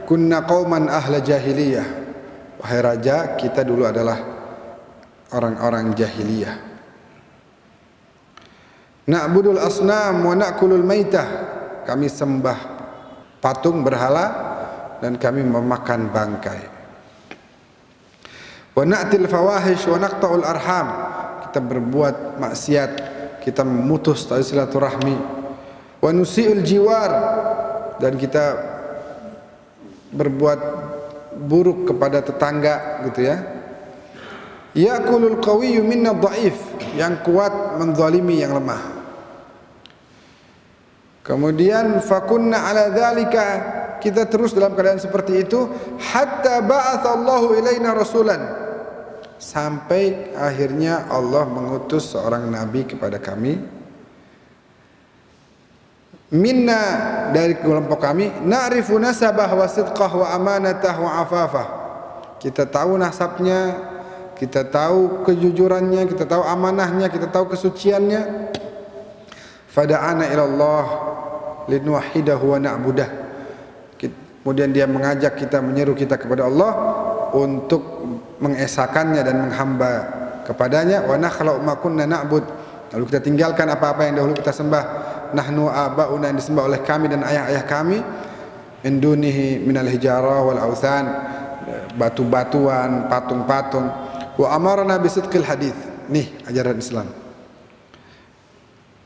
kunna qauman ahla jahiliyah. Wahai raja, kita dulu adalah orang-orang jahiliyah. Na'budul asnam wa na'kulul maitah. Kami sembah patung berhala dan kami memakan bangkai. Wa na'til fawahish wa naqta'ul arham. Kita berbuat maksiat, kita memutus tali silaturahmi. Wa nusi'ul jiwar, dan kita berbuat buruk kepada tetangga, gitu ya. Ya'kulul qawiyyu minna dhaif, yang kuat menzalimi yang lemah. Kemudian fakunna ala dzalika, kita terus dalam keadaan seperti itu hatta ba'atsallahu ilaina rasulan, sampai akhirnya Allah mengutus seorang nabi kepada kami. Minna, dari kelompok kami, na'rifu nasabah wa sidqah wa amanatah wa afafah. Kita tahu nasabnya, kita tahu kejujurannya, kita tahu amanahnya, kita tahu kesuciannya. Fada'ana ila Allah linuwahidahu wa na'budah. Kemudian dia mengajak kita, menyeru kita kepada Allah untuk mengesakannya dan menghamba kepadanya. Wa nakhla'u ma kunna na'bud. Lalu kita tinggalkan apa-apa yang dahulu kita sembah. Nahnu aba'una, yang disembah oleh kami dan ayah-ayah kami. Min dunihi minal hijarah wal authan, batu-batuan, patung-patung. Wa amarna bisidqil hadith. Nih ajaran Islam.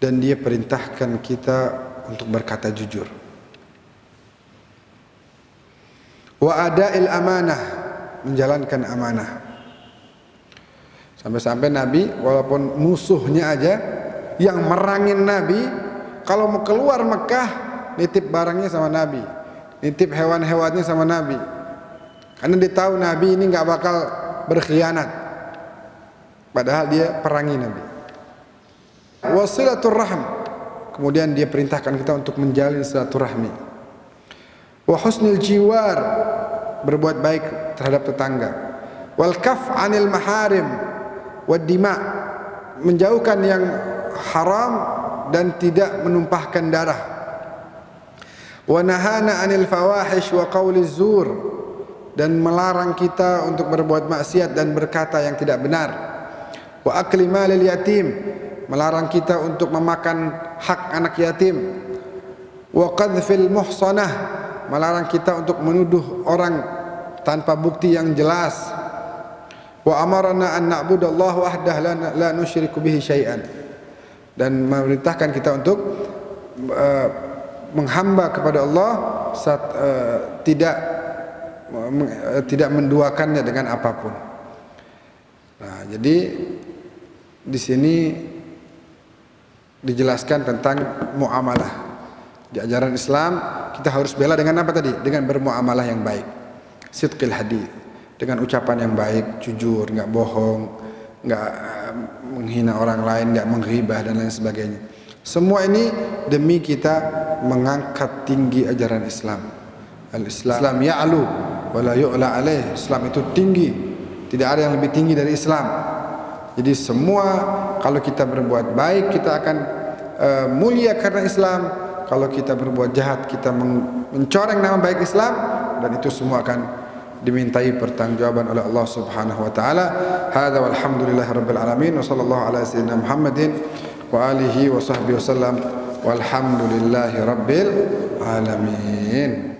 Dan dia perintahkan kita untuk berkata jujur. Wa ada'il amanah, menjalankan amanah. Sampai-sampai Nabi walaupun musuhnya aja yang merangin Nabi, kalau mau keluar Mekah nitip barangnya sama Nabi, nitip hewan-hewannya sama Nabi, karena dia tahu Nabi ini nggak bakal berkhianat, padahal dia perangi Nabi. Wasilaturrahim, kemudian dia perintahkan kita untuk menjalin silaturahmi. Wa husnul jiwar, berbuat baik terhadap tetangga. Wal kaf 'anil maharim wad dima, menjauhkan yang haram dan tidak menumpahkan darah. Wa nahana 'anil fawahish wa qawliz zur, dan melarang kita untuk berbuat maksiat dan berkata yang tidak benar. Wa akli malil yatim, melarang kita untuk memakan hak anak yatim. Wa qadhfil muhsanah, melarang kita untuk menuduh orang tanpa bukti yang jelas. Wa amarna an na'budallaha wahdahu la nusyriku bihi syai'an, dan memerintahkan kita untuk menghamba kepada Allah saat tidak menduakannya dengan apapun. Nah, jadi di sini dijelaskan tentang muamalah. Di ajaran Islam kita harus bela dengan apa tadi? Dengan bermuamalah yang baik, sidqil hadits, dengan ucapan yang baik, jujur, nggak bohong, nggak menghina orang lain, nggak menghibah dan lain sebagainya. Semua ini demi kita mengangkat tinggi ajaran Islam. Al-Islam ya'lu wa la yu'la alaih. Islam itu tinggi, tidak ada yang lebih tinggi dari Islam. Jadi semua, kalau kita berbuat baik kita akan mulia karena Islam. Kalau kita berbuat jahat, kita mencoreng nama baik Islam, dan itu semua akan dimintai pertanggungjawaban oleh Allah Subhanahu wa taala. Hadza walhamdulillahirabbil alamin wa sallallahu ala sayyidina Muhammadin wa alihi wa sahbihi wasallam walhamdulillahirabbil alamin.